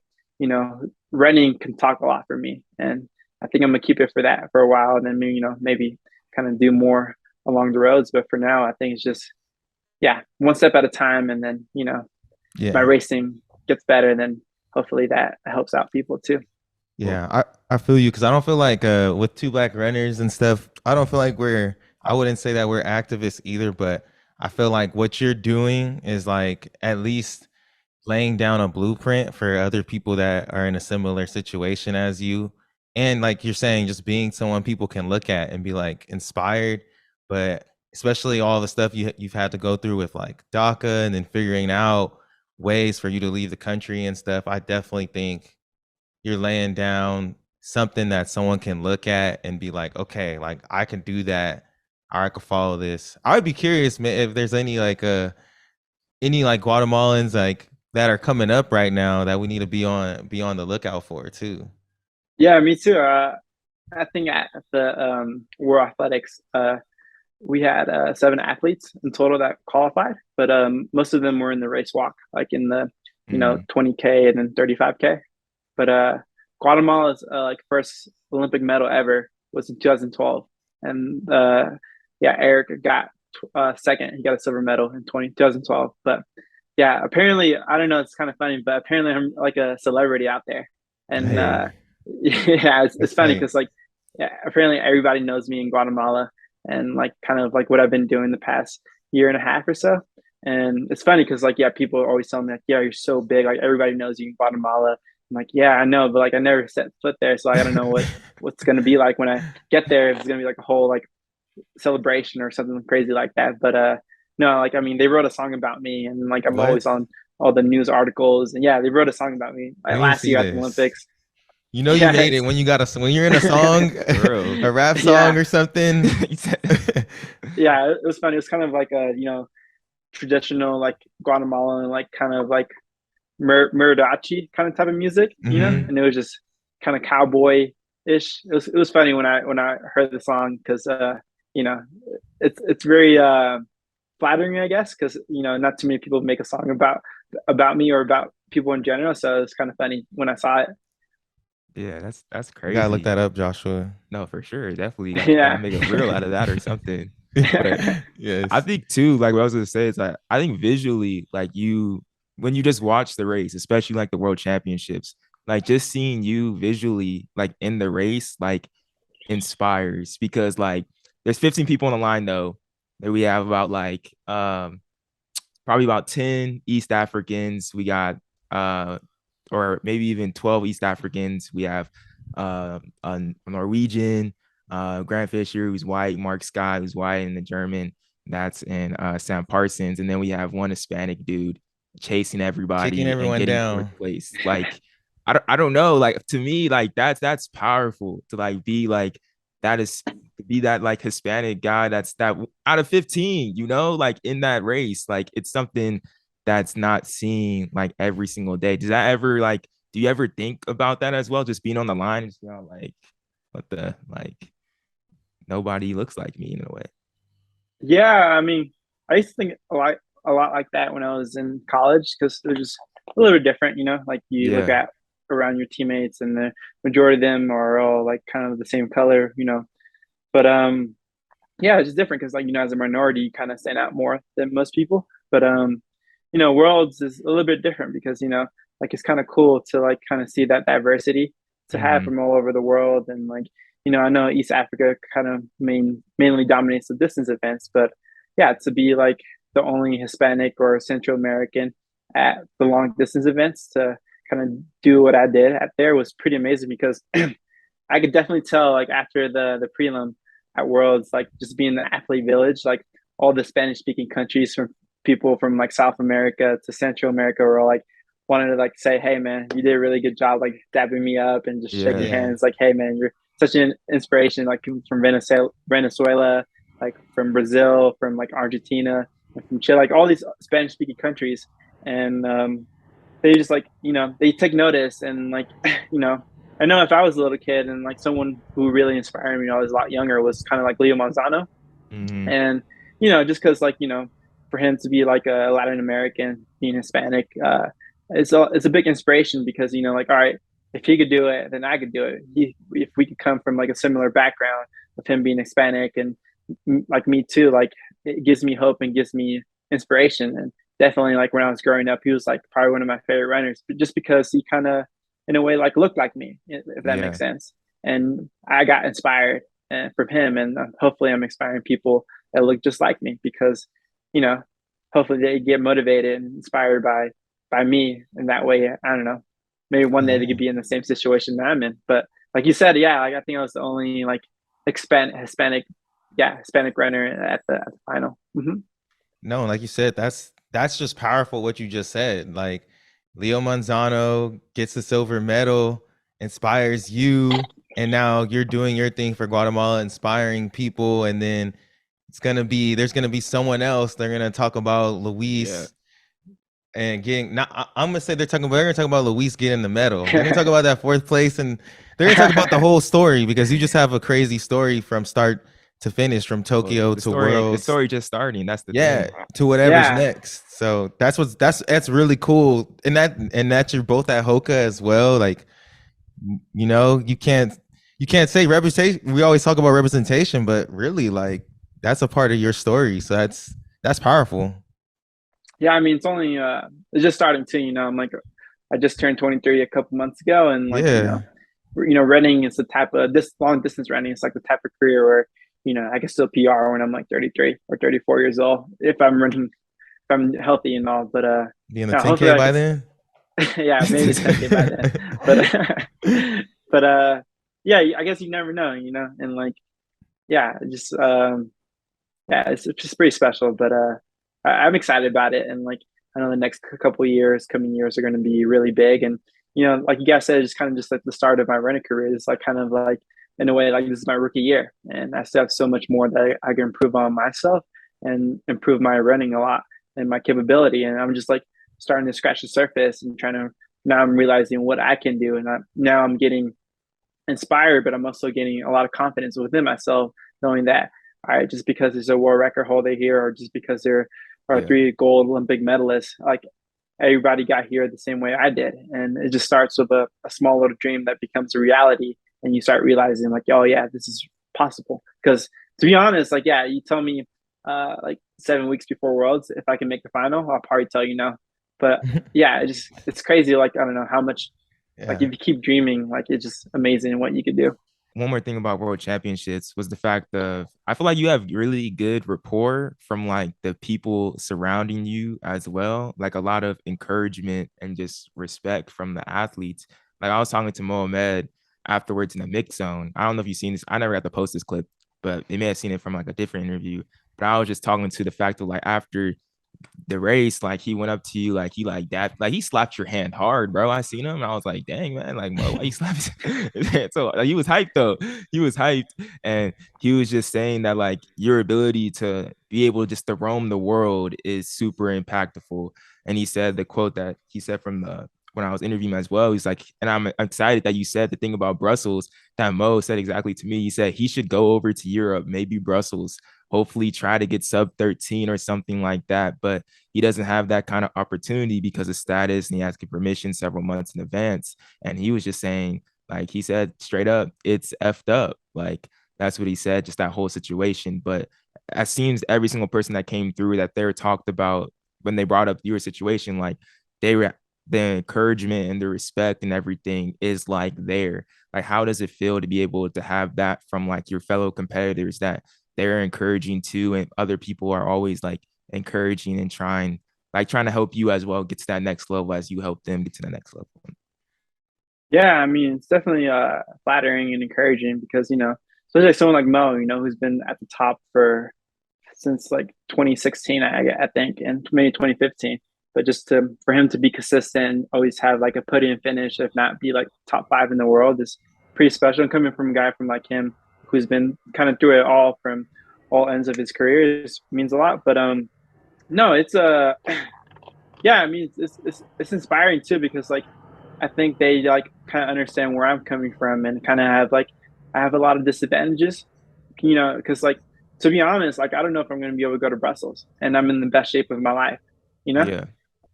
running can talk a lot for me, and I think I'm gonna keep it for that for a while, and then maybe kind of do more along the roads. But for now, I think it's just one step at a time, and then my racing gets better, and then hopefully that helps out people too. Yeah, I feel you because I don't feel like with two black runners and stuff, I don't feel like I wouldn't say that we're activists either, but I feel like what you're doing is like at least laying down a blueprint for other people that are in a similar situation as you. And like you're saying, just being someone people can look at and be like inspired, but especially all the stuff you've had to go through with like DACA and then figuring out ways for you to leave the country and stuff. I definitely think you're laying down something that someone can look at and be like, okay, like I can do that, or I could follow this. I would be curious, man, if there's any like Guatemalans like that are coming up right now that we need to be on the lookout for too. Yeah, me too. I think at the World Athletics, we had 7 athletes in total that qualified, but most of them were in the race walk, like in the 20K and then 35K. But Guatemala's like first Olympic medal ever was in 2012, and Eric got second. He got a silver medal in 2012. But yeah, apparently I don't know. It's kind of funny, but apparently I'm like a celebrity out there, and yeah, it's funny because like apparently everybody knows me in Guatemala and like kind of like what I've been doing the past year and a half or so. And it's funny because like people are always telling me like, yeah, you're so big, like everybody knows you in Guatemala. I'm like, yeah, I know, but like I never set foot there, so I don't know what's gonna be like when I get there. If it's gonna be like a whole like celebration or something crazy like that. But no, like I mean, they wrote a song about me, and like I'm always on all the news articles, and yeah, they wrote a song about me like last year at the Olympics. You know, you made it when you're in a song, a rap song or something. Yeah, it was funny. It was kind of like a traditional like Guatemalan like kind of like mariachi kind of type of music, and it was just kind of cowboy ish. It was funny when I heard the song because it's very flattering, I guess, because not too many people make a song about me or about people in general. So it's kind of funny when I saw it. Yeah, that's crazy. You gotta look that up, Joshua. No, for sure, definitely. Gotta make a reel out of that or something. But yes, I think too, like what I was gonna say is like I think visually, like when you just watch the race, especially like the world championships, like just seeing you visually like in the race like inspires, because like there's 15 people on the line though. That we have about like probably about 10 East Africans. We got or maybe even 12 East Africans. We have a Norwegian, Grant Fisher, who's white, Mark Scott, who's white, and the German, that's in Sam Parsons. And then we have one Hispanic dude chasing Kicking everybody and everyone getting down. fourth place. Like, I don't know. Like, to me, like that's powerful to like be like that is be that like Hispanic guy that's that out of 15, you know, like in that race. Like it's something that's not seen like every single day. Does that ever like do you ever think about that as well? Just being on the line and just, you know, like what the like nobody looks like me in a way. Yeah, I mean, I used to think a lot like that when I was in college because they're just a little bit different, you know. Like you look Yeah. at around your teammates, and the majority of them are all like kind of the same color, you know. But yeah, it's just different because like you know, as a minority, you kind of stand out more than most people. But you know, Worlds is a little bit different because you know, like it's kind of cool to like kind of see that diversity to have Mm-hmm. from all over the world, and like you know, I know East Africa kind of mainly dominates the distance events, but yeah, to be like the only Hispanic or Central American at the long distance events to kind of do what I did at there was pretty amazing because I could definitely tell like after the prelim at Worlds, like just being the athlete village, like all the Spanish speaking countries from people from like South America to Central America were all like wanted to like say, hey man, you did a really good job, like dabbing me up and just shaking Yeah. Yeah. hands, like, hey man, you're such an inspiration, like from Venezuela, like from Brazil, from like Argentina, from Chile, like all these Spanish speaking countries. And they just like, you know, they take notice and like, you know, I know if I was a little kid and like someone who really inspired me when I was a lot younger was kind of like Leo Manzano. Mm-hmm. And, you know, just because like, you know, for him to be like a Latin American, being Hispanic, it's a big inspiration because, you know, like, all right, if he could do it, then I could do it. If we could come from like a similar background of him being Hispanic and like me too, like it gives me hope and gives me inspiration. And definitely like when I was growing up, he was like probably one of my favorite runners, but just because he kind of, in a way, like looked like me, if that Yeah. makes sense. And I got inspired from him, and hopefully, I'm inspiring people that look just like me because, you know, hopefully they get motivated and inspired by me. And that way, I don't know, maybe one day they Yeah. could be in the same situation that I'm in. But like you said, yeah, like I think I was the only like Hispanic runner at the final. Mm-hmm. No, like you said, that's just powerful what you just said. Like Leo Manzano gets the silver medal, inspires you, and now you're doing your thing for Guatemala, inspiring people, and then there's gonna be someone else. They're gonna talk about Yeah. Luis and getting not I'm gonna say they're gonna talk about Luis getting the medal. They're gonna talk about that fourth place, and they're gonna talk about the whole story because you just have a crazy story from start to finish, from Well, Tokyo the to story the Worlds. story just starting. That's the Yeah, thing. to whatever's Yeah, next. So that's really cool. And that you're both at Hoka as well. Like, you know, you can't say representation. We always talk about representation, but really, like, that's a part of your story. So that's powerful. yeah. I mean, it's just starting too. You know, I'm like, I just turned 23 a couple months ago, and like, Yeah. running is the type of this long distance running. It's like the type of career where you know I can still PR when I'm like 33 or 34 years old if I'm running, if I'm healthy and all. But Be in the yeah, hopefully 10K I by can. then. Yeah, maybe 10K by then. But but yeah, I guess you never know, you know, and like yeah, just yeah, it's just pretty special. But I'm excited about it, and like I know the next couple of years, coming years are going to be really big, and you know, like you guys said, it's kind of just like the start of my running career. It's like kind of like in a way, like this is my rookie year, and I still have so much more that I can improve on myself and improve my running a lot and my capability. And I'm just like starting to scratch the surface and trying to now I'm realizing what I can do, and now I'm getting inspired, but I'm also getting a lot of confidence within myself, knowing that all right, just because there's a world record holder here, or just because there are Yeah. 3 gold Olympic medalists, like everybody got here the same way I did, and it just starts with a small little dream that becomes a reality, and you start realizing like, oh yeah, this is possible. Because to be honest, like yeah, you tell me like 7 weeks before Worlds if I can make the final, I'll probably tell you no. But yeah, it's crazy. Like I don't know how much Like if you keep dreaming, like it's just amazing what you could do. One more thing about world championships was the fact of I feel like you have really good rapport from like the people surrounding you as well. Like a lot of encouragement and just respect from the athletes. Like I was talking to Moh Ahmed afterwards in the mix zone. I don't know if you've seen this. I never got to post this clip, but they may have seen it from like a different interview. But I was just talking to the fact of like after the race, like he went up to you, like he like that, like he slapped your hand hard, bro. I seen him, and I was like, dang man, like Mo, why you slapped? So like, he was hyped though. He was hyped, and he was just saying that like your ability to be able just to roam the world is super impactful. And he said the quote that he said from the when I was interviewing him as well. He's like, and I'm excited that you said the thing about Brussels that Mo said exactly to me. He said he should go over to Europe, maybe Brussels, hopefully try to get sub 13 or something like that. But he doesn't have that kind of opportunity because of status and he has to get permission several months in advance. And he was just saying, like he said straight up, it's effed up. Like that's what he said, just that whole situation. But it seems every single person that came through that they were talked about when they brought up your situation, like they were the encouragement and the respect and everything is like there. Like, how does it feel to be able to have that from like your fellow competitors that they're encouraging too, and other people are always like encouraging and trying to help you as well get to that next level as you help them get to the next level? Yeah, I mean, it's definitely flattering and encouraging because, especially like someone like Mo, who's been at the top since like 2016, I think, and maybe 2015. But just for him to be consistent, always have like a podium finish, if not be like top 5 in the world, is pretty special. And coming from a guy from like him who's been kind of through it all from all ends of his career means a lot. But no, it's yeah, I mean it's inspiring too because like I think they like kind of understand where I'm coming from and kind of have like I have a lot of disadvantages, because like to be honest, like I don't know if I'm going to be able to go to Brussels and I'm in the best shape of my life, Yeah.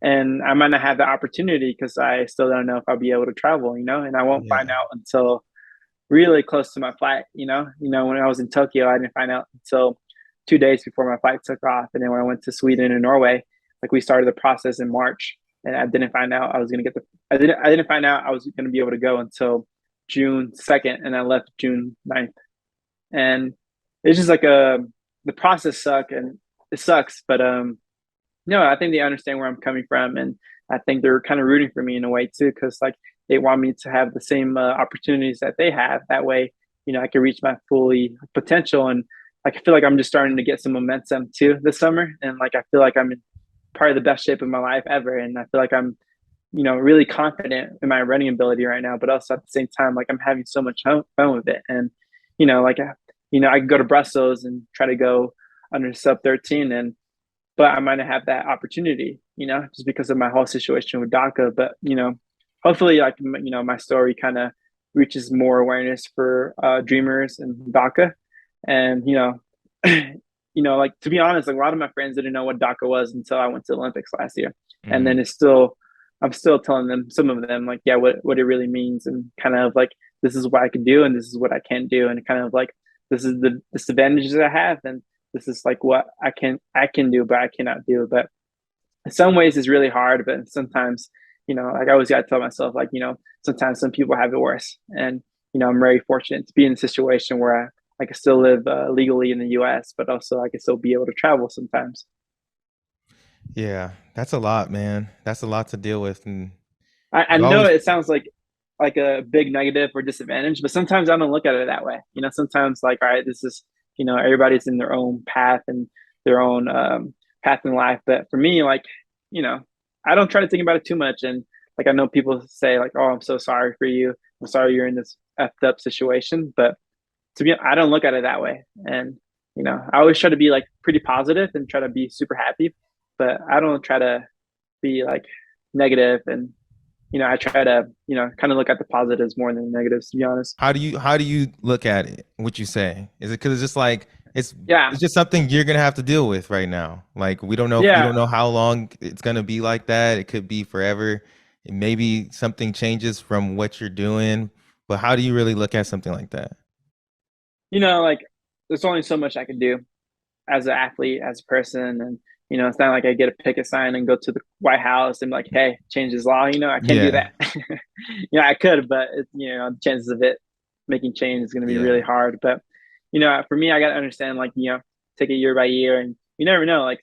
and I might not have the opportunity because I still don't know if I'll be able to travel, and I won't find out until really close to my flight. When I was in Tokyo, I didn't find out until 2 days before my flight took off, and then when I went to Sweden and Norway, like we started the process in March, and I didn't find out I was going to get I didn't find out I was going to be able to go until June 2nd, and I left June 9th, and it's just like the process and it sucks, but no, I think they understand where I'm coming from, and I think they're kind of rooting for me in a way too, because like they want me to have the same opportunities that they have. That way, I can reach my fully potential, and like I feel like I'm just starting to get some momentum too this summer, and like I feel like I'm in part of the best shape of my life ever, and I feel like I'm, really confident in my running ability right now, but also at the same time, like I'm having so much fun with it, and like I could go to Brussels and try to go under sub 13, but I might not have that opportunity, just because of my whole situation with DACA. But, hopefully like, my story kind of reaches more awareness for dreamers and DACA. And, like, to be honest, like a lot of my friends didn't know what DACA was until I went to the Olympics last year. And then I'm still telling them, some of them, like, yeah, what it really means, and kind of like, this is what I can do and this is what I can't do. And kind of like, this is the disadvantages I have, and this is like what I can do, but I cannot do. But in some ways it's really hard, but sometimes, like I always got to tell myself, like, sometimes some people have it worse. And, I'm very fortunate to be in a situation where I can still live legally in the US, but also I can still be able to travel sometimes. Yeah, that's a lot, man. That's a lot to deal with. And I know it sounds like a big negative or disadvantage, but sometimes I don't look at it that way. Sometimes like, all right, this is, everybody's in their own path and their own path in life. But for me, like, I don't try to think about it too much. And like, I know people say like, oh, I'm so sorry for you. I'm sorry you're in this effed up situation. But I don't look at it that way. And, I always try to be like pretty positive and try to be super happy, but I don't try to be like negative. And, I try to, kind of look at the positives more than the negatives, to be honest. How do you look at it? What you say? Is it because it's just like it's just something you're gonna have to deal with right now? Like we don't know, you don't know how long it's gonna be like that. It could be forever. Maybe something changes from what you're doing. But how do you really look at something like that? Like there's only so much I can do as an athlete, as a person, and it's not like I get a picket sign and go to the White House and be like, hey, change this law. I can't do that. I could, but the chances of it making change is going to be really hard. But for me, I got to understand, like, take it year by year, and you never know. Like,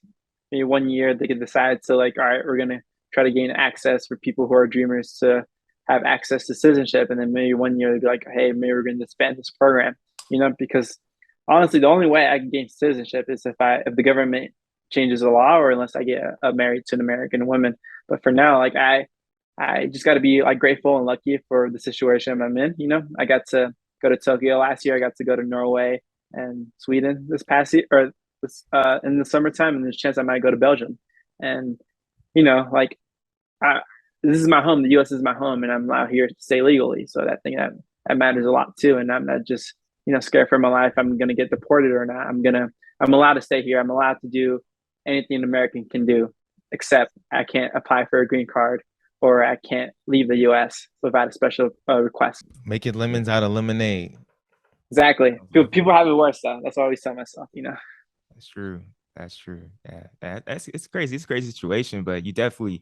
maybe 1 year they could decide to, like, all right, we're gonna try to gain access for people who are dreamers to have access to citizenship, and then maybe 1 year they'd be like, hey, maybe we're going to disband this program. Because honestly, the only way I can gain citizenship is if the government changes the law, or unless I get married to an American woman. But for now, like, I just got to be, like, grateful and lucky for the situation I'm in. I got to go to Tokyo last year. I got to go to Norway and Sweden this past year, or in the summertime, and there's a chance I might go to Belgium. And like, this is my home. The U.S. is my home, and I'm out here to stay legally. So that matters a lot too. And I'm not just scared for my life. I'm gonna get deported or not. I'm allowed to stay here. I'm allowed to do anything an American can do, except I can't apply for a green card, or I can't leave the U.S. without a special request. Making lemons out of lemonade. Exactly. People have it worse though. That's what I always tell myself. That's true. Yeah, it's crazy. It's a crazy situation, but you definitely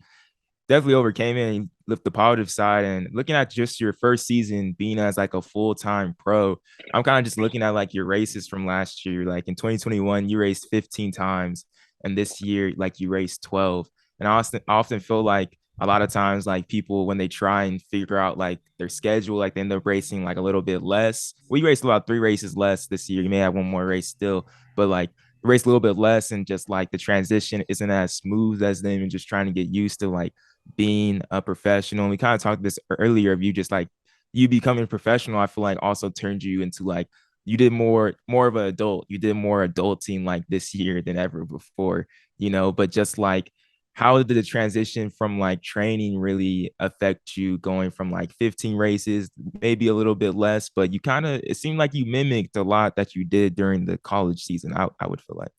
overcame it and lift the positive side. And looking at just your first season being as like a full-time pro, I'm kind of just looking at like your races from last year. Like in 2021, you raced 15 times, and this year, like, you raced 12. And I often feel like a lot of times, like, people, when they try and figure out like their schedule, like, they end up racing like a little bit less. We raced about 3 races less this year. You may have one more race still, but like, race a little bit less, and just like the transition isn't as smooth as them, and just trying to get used to like being a professional. And we kind of talked this earlier of you just like you becoming a professional. I feel like also turned you into like you did more of an adult. You did more adulting like this year than ever before, but just like, how did the transition from like training really affect you, going from like 15 races, maybe a little bit less, but it seemed like you mimicked a lot that you did during the college season, I would feel like.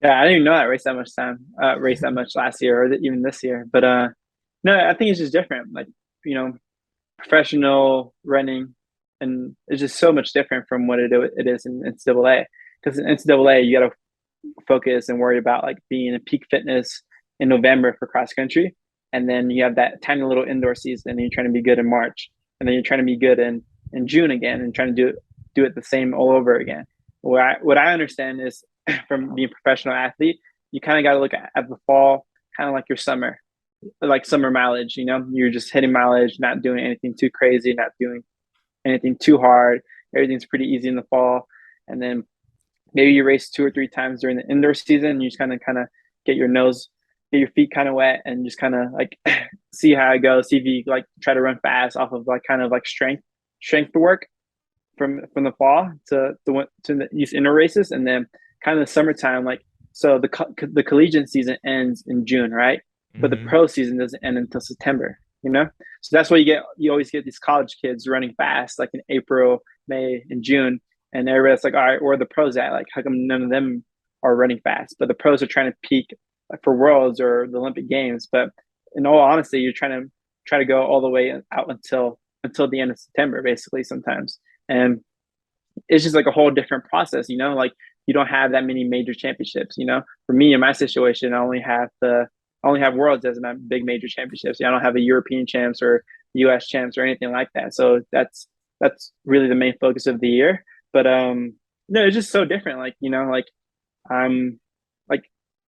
Yeah, I didn't even know I raced that much last year, or even this year. But no, I think it's just different. Like, professional running, and it's just so much different from what it is in NCAA. Because in NCAA, you got to focus and worry about like being in peak fitness in November for cross country, and then you have that tiny little indoor season, and you're trying to be good in March, and then you're trying to be good in June again, and trying to do it the same all over again. What I understand is, from being a professional athlete, you kind of got to look at the fall kind of like your summer, like summer mileage. You're just hitting mileage, not doing anything too crazy, not doing anything too hard. Everything's pretty easy in the fall, and then maybe you race 2 or 3 times during the indoor season. You just kind of get your feet kind of wet, and just kind of like see how it goes. See if you like try to run fast off of like kind of like strength work from the fall to these indoor races, and then kind of the summertime. Like, so the collegiate season ends in June, right? Mm-hmm. But the pro season doesn't end until September. So that's why you always get these college kids running fast, like in April, May, and June. And everybody's like, all right, where are the pros at? Like, how come none of them are running fast? But the pros are trying to peak for Worlds or the Olympic Games. But in all honesty, you're trying to go all the way out until the end of September, basically, sometimes. And it's just like a whole different process, like you don't have that many major championships. For me, in my situation, I only have Worlds as my big major championships. I don't have a European champs or US champs or anything like that. So that's really the main focus of the year. But no, it's just so different. Like, like I'm like,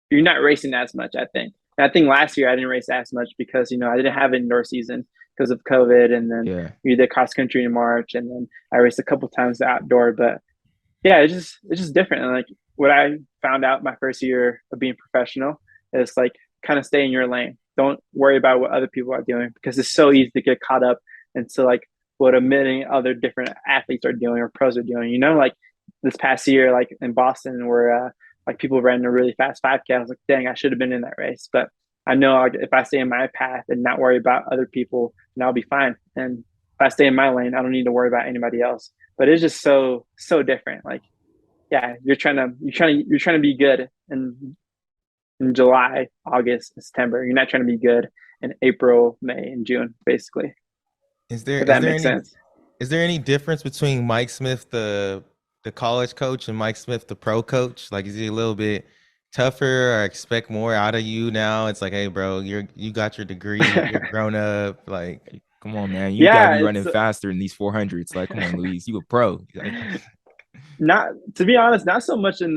you're not racing as much, I think. And I think last year I didn't race as much because, I didn't have an indoor season because of COVID. And then we did cross country in March, and then I raced a couple times outdoor. But yeah, it's just different. And like what I found out my first year of being professional is like, kind of stay in your lane. Don't worry about what other people are doing, because it's so easy to get caught up into like what a million other different athletes are doing or pros are doing. Like this past year, like in Boston, where like people ran a really fast 5K. I was like, dang, I should have been in that race. But I know, like, if I stay in my path and not worry about other people, then I'll be fine. And if I stay in my lane, I don't need to worry about anybody else. But it's just so different. Like, yeah, you're trying to be good in July, August, September. You're not trying to be good in April, May, and June, basically. Is there any difference between Mike Smith, the college coach, and Mike Smith, the pro coach? Like, is he a little bit tougher or expect more out of you now? It's like, hey, bro, you got your degree, you're grown up. Like, Come on, man. You gotta Yeah, be running it's faster in these 400s. Like, come on, Luis, you a pro. Like, not, to be honest, not so much in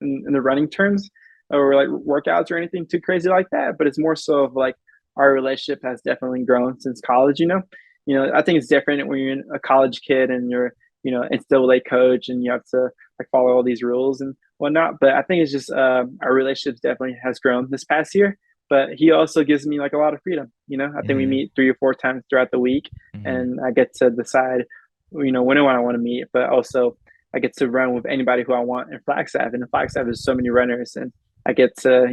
the running terms or like workouts or anything too crazy like that, but it's more so of like our relationship has definitely grown since college. I think it's different when you're a college kid and you're NCAA coach and you have to like follow all these rules and whatnot. But I think it's just our relationships definitely has grown this past year. But he also gives me like a lot of freedom. I think we meet 3 or 4 times throughout the week, and I get to decide, when I want to meet, but also I get to run with anybody who I want in Flagstaff. And in Flagstaff, there's so many runners, and I get to,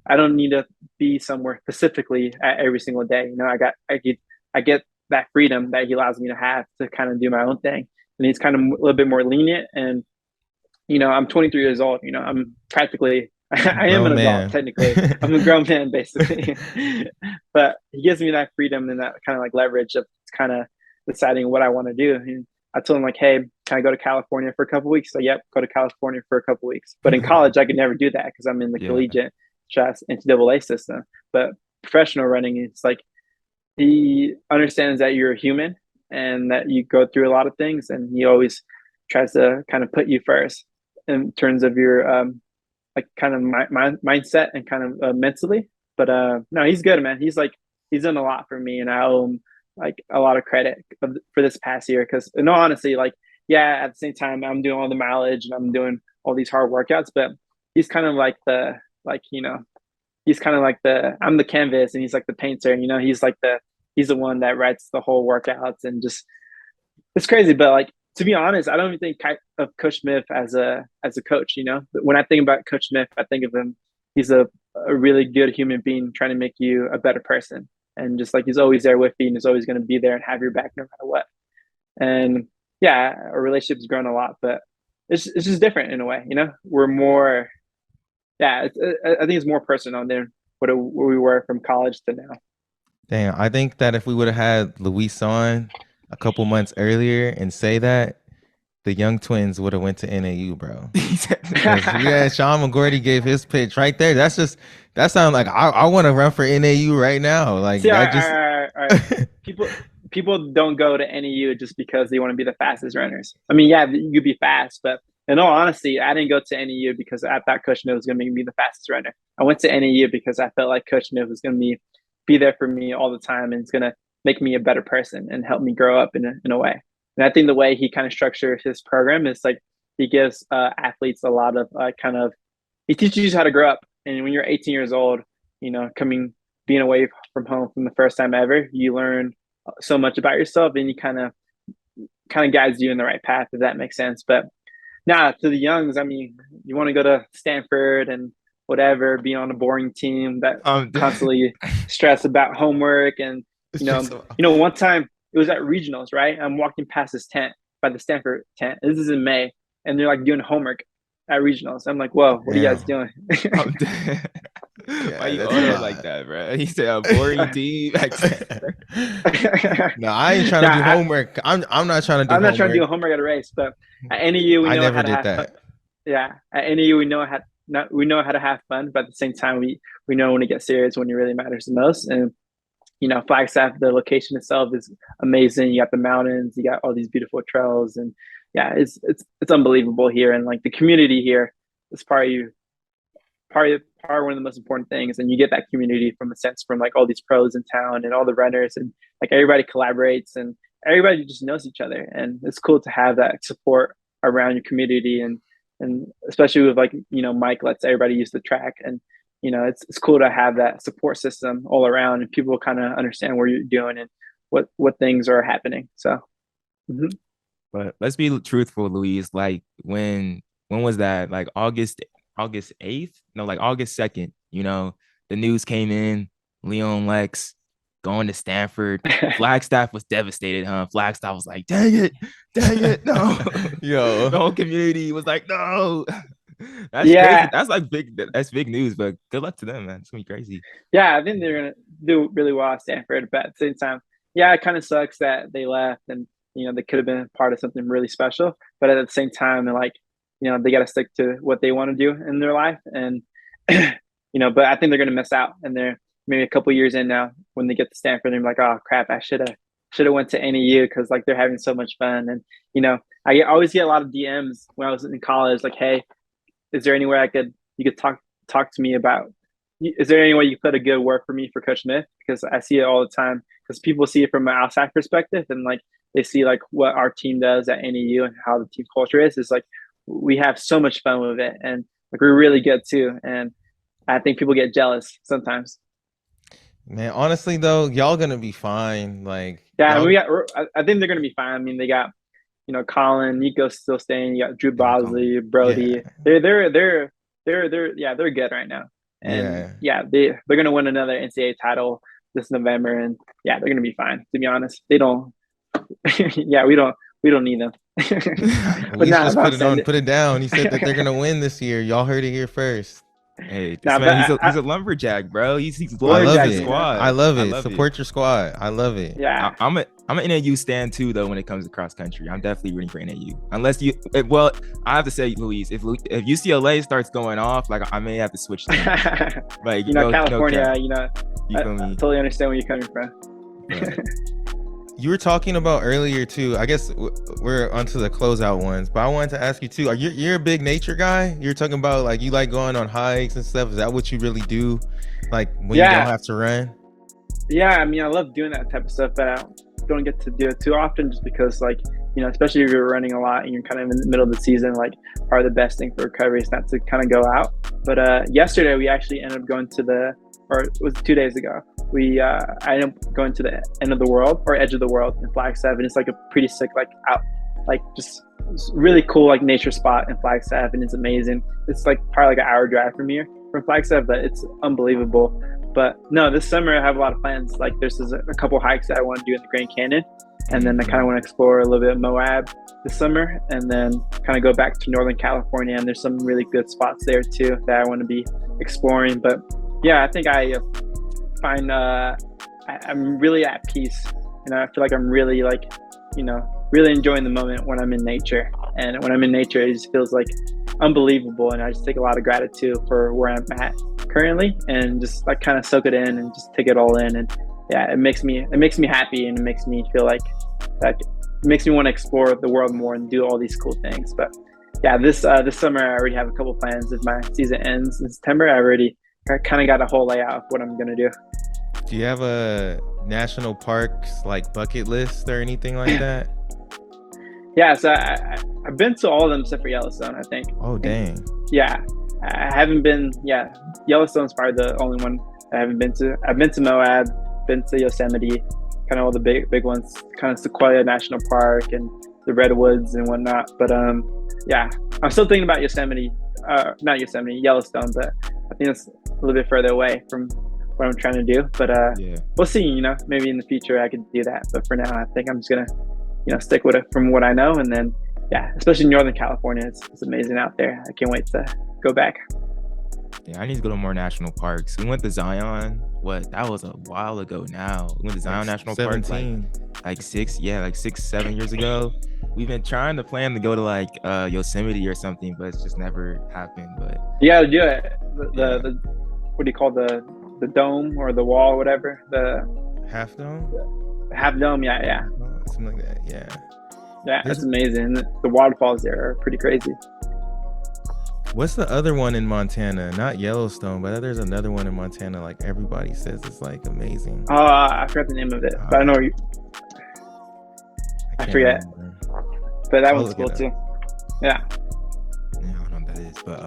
I don't need to be somewhere specifically at every single day. I get that freedom that he allows me to have to kind of do my own thing. And he's kind of a little bit more lenient. And, I'm 23 years old. I'm practically, I am an adult, technically. I'm a grown man, basically. But he gives me that freedom and that kind of like leverage of kind of deciding what I want to do. And I told him like, hey, can I go to California for a couple of weeks? So yep, go to California for a couple of weeks. But in college, I could never do that because I'm in the collegiate NCAA system. But professional running, it's like he understands that you're a human and that you go through a lot of things, and he always tries to kind of put you first in terms of your like kind of mindset and kind of mentally. But no, he's good, man. He's done a lot for me, and I owe him like a lot of credit for this past year. Because in all honesty, like at the same time, I'm doing all the mileage and I'm doing all these hard workouts, but he's kind of like he's kind of like I'm the canvas and he's like the painter. He's the one that writes the whole workouts, and just it's crazy. But like, to be honest, I don't even think of Coach Smith as a coach. When I think about Coach Smith, I think of him. He's a really good human being trying to make you a better person, and just like he's always there with you and he's always going to be there and have your back no matter what. And yeah, our relationship's grown a lot, but it's just different in a way. We're more. I think it's more personal than what we were from college to now. Damn, I think that if we would have had Luis on a couple months earlier and say that, the young twins would have went to NAU, bro. Yeah, Sean McGordy gave his pitch right there. That sounds like I want to run for NAU right now. Like, people don't go to NAU just because they want to be the fastest runners. I mean, yeah, you could be fast, but in all honesty, I didn't go to NAU because I thought Coach Smith was going to make me the fastest runner. I went to NAU because I felt like Coach Smith was going to be there for me all the time, and it's going to make me a better person and help me grow up in a way. And I think the way he kind of structures his program is like he gives athletes a lot of he teaches you how to grow up. And when you're 18 years old, being away from home from the first time ever, you learn so much about yourself, and he kind of guides you in the right path, if that makes sense. But now to the youngs, I mean, you want to go to Stanford and whatever, be on a boring team that constantly stress about homework. And one time it was at regionals, right? I'm walking past this tent by the Stanford tent. This is in May, and they're like doing homework at regionals. I'm like, whoa, what are you guys doing? Why you order like that, bro? He said a boring team. No, I ain't trying to do homework. I'm not trying to do. I'm not trying to do homework at a race, but at NAU we know how to have fun. Yeah, at NAU we know how to have fun, but at the same time we know when to get serious when it really matters the most. And Flagstaff, the location itself is amazing. You got the mountains, you got all these beautiful trails, and yeah, it's unbelievable here. And like the community here is probably one of the most important things. And you get that community from like all these pros in town and all the runners, and like everybody collaborates and everybody just knows each other. And it's cool to have that support around your community, and especially with like Mike lets everybody use the track, and it's cool to have that support system all around, and people kind of understand what you're doing and what things are happening. So But let's be truthful, Luis. Like when was that? Like August 8th? No, like August 2nd. The news came in, Leo Lex going to Stanford. Flagstaff was devastated, huh? Flagstaff was like, dang it, no. Yo. The whole community was like, no. That's crazy. That's big news, but good luck to them, man. It's gonna be crazy. Yeah, I think they're gonna do really well at Stanford, but at the same time, yeah, it kind of sucks that they left, and they could have been part of something really special. But at the same time, like they got to stick to what they want to do in their life. And, but I think they're going to miss out. And they're maybe a couple years in now when they get to Stanford, they're like, oh crap, I should have went to NAU because like they're having so much fun. And, I always get a lot of DMs when I was in college, like, hey, is there anywhere you could talk to me about, is there any way you put a good word for me for Coach Smith? Because I see it all the time, because people see it from an outside perspective, and like they see like what our team does at NAU and how the team culture is like we have so much fun with it, and like we're really good too. And I think people get jealous sometimes. Man, honestly though, y'all gonna be fine. Like, yeah, I think they're gonna be fine. I mean, they got Colin, Nico's still staying. You got Drew Bosley, Brody. Yeah. They're good right now. And they're gonna win another NCAA title this November, and they're gonna be fine. To be honest, they don't. we don't need them. But just put it down. He said that they're gonna win this year. Y'all heard it here first. Hey, he's a lumberjack, bro. He's loyal to his squad. I love it. Support your squad. I love it. Yeah, I'm an NAU stan too, though. When it comes to cross country, I'm definitely rooting for NAU. Unless I have to say, Luis, if UCLA starts going off, like I may have to switch them. Like California, you I totally understand where you're coming from. Right. You were talking about earlier too. I guess we're onto the closeout ones, but I wanted to ask you too. You're a big nature guy? You're talking about like you like going on hikes and stuff. Is that what you really do? Like when you don't have to run? Yeah, I mean, I love doing that type of stuff, but I don't get to do it too often, just because like especially if you're running a lot and you're kind of in the middle of the season, like part of the best thing for recovery is not to kind of go out. But yesterday we actually ended up going it was 2 days ago. I ended up going to the end of the world, or edge of the world, in Flagstaff, and it's like a pretty sick, like out, like just really cool, like nature spot in Flagstaff, and it's amazing. It's like probably like an hour drive from Flagstaff, but it's unbelievable. But no, this summer I have a lot of plans. Like there's a couple hikes that I want to do in the Grand Canyon, and then I kind of want to explore a little bit of Moab this summer, and then kind of go back to Northern California. And there's some really good spots there too that I want to be exploring. But yeah, I think I find I'm really at peace, and I feel like I'm really like really enjoying the moment when I'm in nature. And when I'm in nature, it just feels like unbelievable, and I just take a lot of gratitude for where I'm at currently, and just like kind of soak it in and just take it all in. And it makes me happy, and it makes me feel like that. It makes me want to explore the world more and do all these cool things. But this summer I already have a couple plans. If my season ends in September, I kind of got a whole layout of what I'm gonna do. Do you have a national parks like bucket list or anything like that? Yeah, so I've been to all of them except for Yellowstone, I think. Oh dang. Yeah, I haven't been. Yeah, Yellowstone's probably the only one I haven't been to. I've been to Moab, been to Yosemite, kind of all the big ones, kind of Sequoia National Park and the redwoods and whatnot. But I'm still thinking about not Yosemite, Yellowstone, but I think it's a little bit further away from what I'm trying to do. But we'll see. Maybe in the future I could do that. But for now, I think I'm just gonna stick with it from what I know. And then especially in Northern California, it's amazing out there. I can't wait to go back. Yeah, I need to go to more national parks. We went to Zion. That was a while ago now. We went to Zion National Park like 6-7 years ago. We've been trying to plan to go to like Yosemite or something, but it's just never happened. But you gotta do it. The what do you call the dome or the wall or whatever? The half dome? Half dome, yeah. Something like that, yeah. Yeah, that's amazing. The waterfalls there are pretty crazy. What's the other one in Montana? Not Yellowstone, but there's another one in Montana. Like everybody says it's like amazing. Oh, I forgot the name of it, but I know you. I forget. Remember. But that one's cool too. Yeah. I don't know what that is, but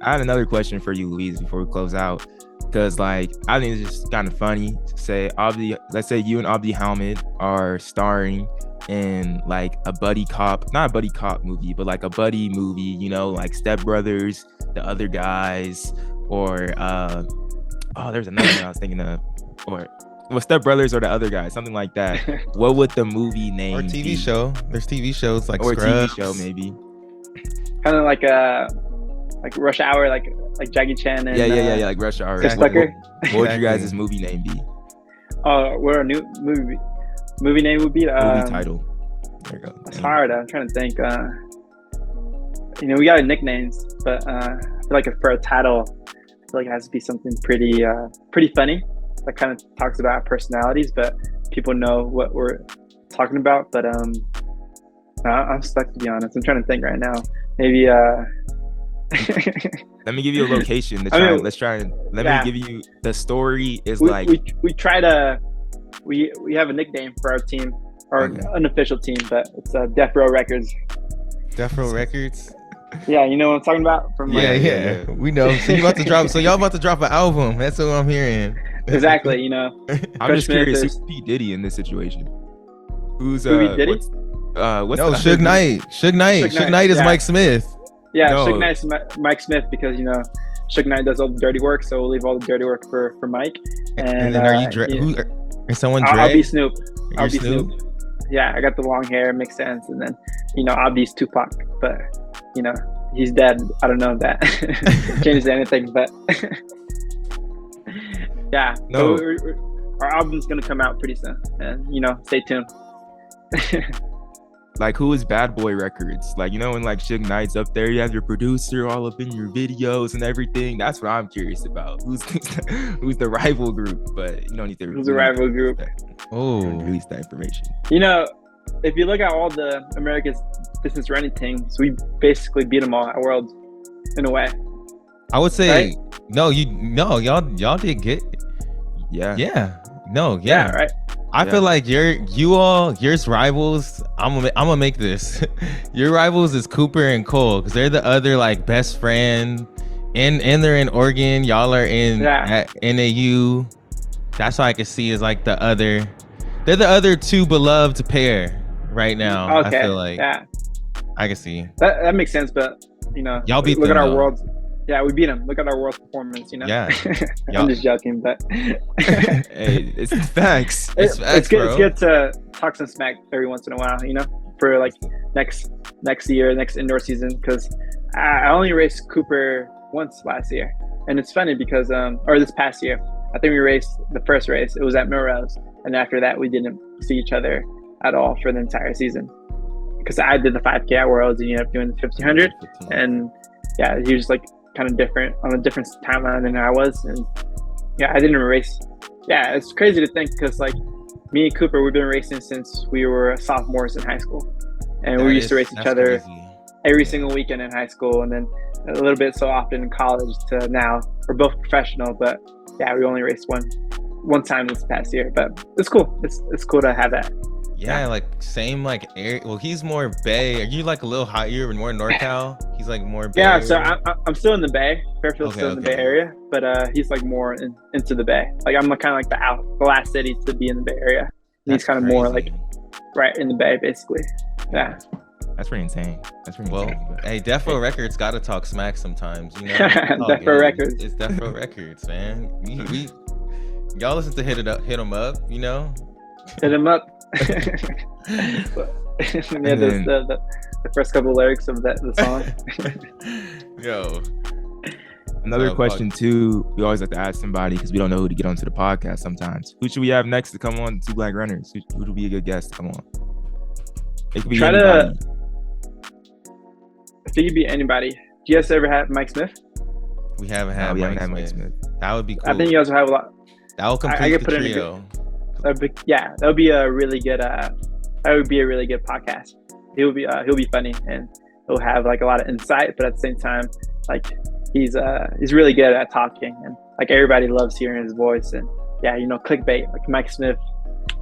I had another question for you, Luis, before we close out, because like I think it's just kind of funny to say let's say you and Abdihamid are starring in like a buddy cop, not a buddy cop movie, but like a buddy movie, like Step Brothers, The Other Guys, or there's another one I was thinking of, or Step Brothers or The Other Guys, something like that. What would the movie name or TV be? show? There's TV shows like or Scrubs. TV show maybe. Kind of like Rush Hour, like Jackie Chan and yeah, like Rush Hour. Chris Tucker. What would your guys' movie name be? What a new movie name would be? Movie title. There you go. It's hard. I'm trying to think. we got nicknames, but I feel like for a title, I feel like it has to be something pretty funny that kind of talks about our personalities, but people know what we're talking about. But I'm stuck, to be honest. I'm trying to think right now. Maybe let me give you a location to try. Let me give you the story. Is we try to we have a nickname for our team, our unofficial team, but it's Death Row Records. Death Row Records. Yeah, you know what I'm talking about? From yeah, we know. So you about to drop? So y'all about to drop an album? That's what I'm hearing. Exactly. You know, I'm just curious. Who's P Diddy in this situation? Who's P Diddy? What's Suge Knight. Suge Knight is Mike Smith. Yeah, no. Suge Knight's Mike Smith, because Suge Knight does all the dirty work, so we'll leave all the dirty work for Mike. And then are you is someone Dre? I'll be Snoop. I'll be Snoop. Yeah, I got the long hair, makes sense. And then Abdi's Tupac, but he's dead. I don't know if that changes anything, but yeah. No. So our album's gonna come out pretty soon, and stay tuned. Like, who is Bad Boy Records? Like, when like Suge Knight's up there, you have your producer all up in your videos and everything. That's what I'm curious about. Who's the rival group? But you don't need to. Who's the rival group? Release that information. If you look at all the America's distance running teams, we basically beat them all at Worlds, in a way. I would say y'all did good. Yeah. Yeah. No. Yeah. Right. I feel like yours rivals. I'm gonna make this. Your rivals is Cooper and Cole, because they're the other like best friend, and they're in Oregon. Y'all are in at NAU. That's what I can see is like they're the other two beloved pair right now. Okay. I feel like I can see that makes sense, but y'all beat look them, at our though. Worlds. Yeah, we beat them. Look at our World's performance. Yeah. I'm just joking, but hey, it's facts. It's good to talk some smack every once in a while. For like next year, next indoor season, because I only raced Cooper once last year, and it's funny because or this past year, I think we raced the first race. It was at Melrose, and after that, we didn't see each other at all for the entire season. Because I did the 5K at Worlds, and you ended up doing the 1500, and he was like kind of different on a different timeline than I was, and I didn't race. It's crazy to think, because like me and Cooper, we've been racing since we were sophomores in high school, and we used to race each other every single weekend in high school, and then a little bit so often in college, to now we're both professional, but we only raced one time this past year. But it's cool. It's cool to have that. Yeah, like same like area. Well, he's more Bay. Are you like a little higher and more NorCal? He's like more Bay. Yeah, so I'm still in the Bay. Fairfield's still in the Bay area, but he's like more into the Bay. Like I'm kind of like the last city to be in the Bay area. And he's kind of more like right in the Bay, basically. Yeah. That's pretty insane. Hey, Death Row Records got to talk smack sometimes. Death Row Records. It's Death Row Records, man. We y'all listen to Hit 'em Up. Hit 'em up. The first couple of lyrics of the song. Yo. Another question too, we always have to ask somebody, because we don't know who to get onto the podcast sometimes. Who should we have next to come on, Two Black Runners? Who would be a good guest to come on? It could be anybody. If it could be anybody. Do you guys ever have Mike Smith? We haven't had Mike Smith. That would be cool. I think you guys will have a lot. That will complete the trio. That would be a really good. That would be a really good podcast. He'll be funny, and he'll have like a lot of insight, but at the same time, like he's really good at talking, and like everybody loves hearing his voice. And clickbait like Mike Smith,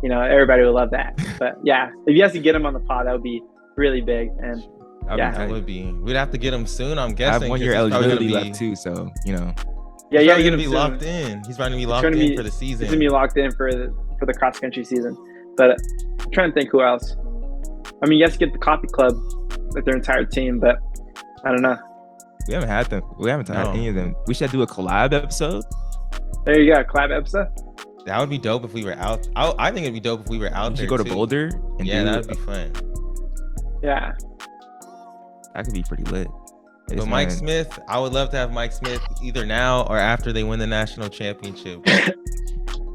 everybody would love that. But if you guys could get him on the pod, that would be really big. And that would be. We'd have to get him soon, I'm guessing. I have 1 year eligibility left too, so He's gonna be locked in. He's going to be locked in for the season. He's gonna be locked in for the cross country season. But I'm trying to think who else. I mean, get the Coffee Club with their entire team, but I don't know. We haven't had them. We haven't had any of them. We should do a collab episode. There you go, a collab episode. That would be dope if we were out. I think it'd be dope if we were out there. We should go to Boulder. That would be fun. Yeah. That could be pretty lit. But Mike Smith, I would love to have Mike Smith either now or after they win the national championship.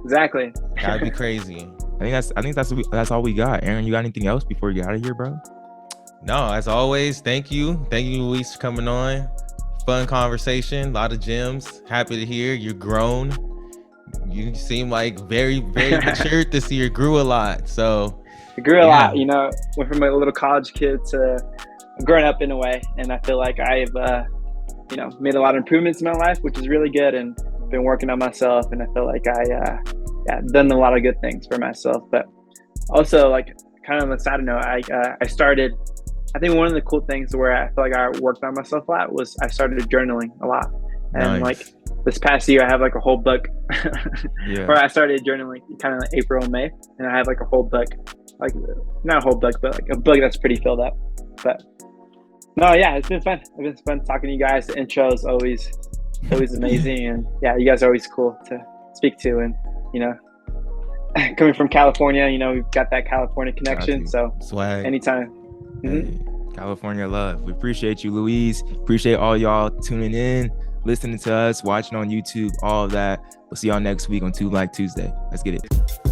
Exactly. That'd be crazy. I think that's all we got. Aaron, you got anything else before you get out of here, bro? No, as always, thank you, Luis, for coming on. Fun conversation, a lot of gems. Happy to hear you're grown. You seem like very, very mature this year. Grew a lot. So I grew a lot. You know, went from a little college kid to growing up in a way, and I feel like I've you know, made a lot of improvements in my life, which is really good, and been working on myself, and I feel like I done a lot of good things for myself. But also, like, kind of on the side note, I started, I think one of the cool things where I feel like I worked on myself a lot was I started journaling a lot. And like this past year, I have like a whole book where I started journaling kind of like April and May, and I have like a whole book, like not a whole book, but like a book that's pretty filled up. But no, yeah, it's been fun. It's been fun talking to you guys. The intro is always amazing, and yeah, you guys are always cool to speak to. And you know, coming from California, you know, we've got that California connection. So swag anytime. California love. We appreciate you, Louise. Appreciate all y'all tuning in, listening to us, watching on YouTube, all of that. We'll see y'all next week on Two Black Tuesday. Let's get it.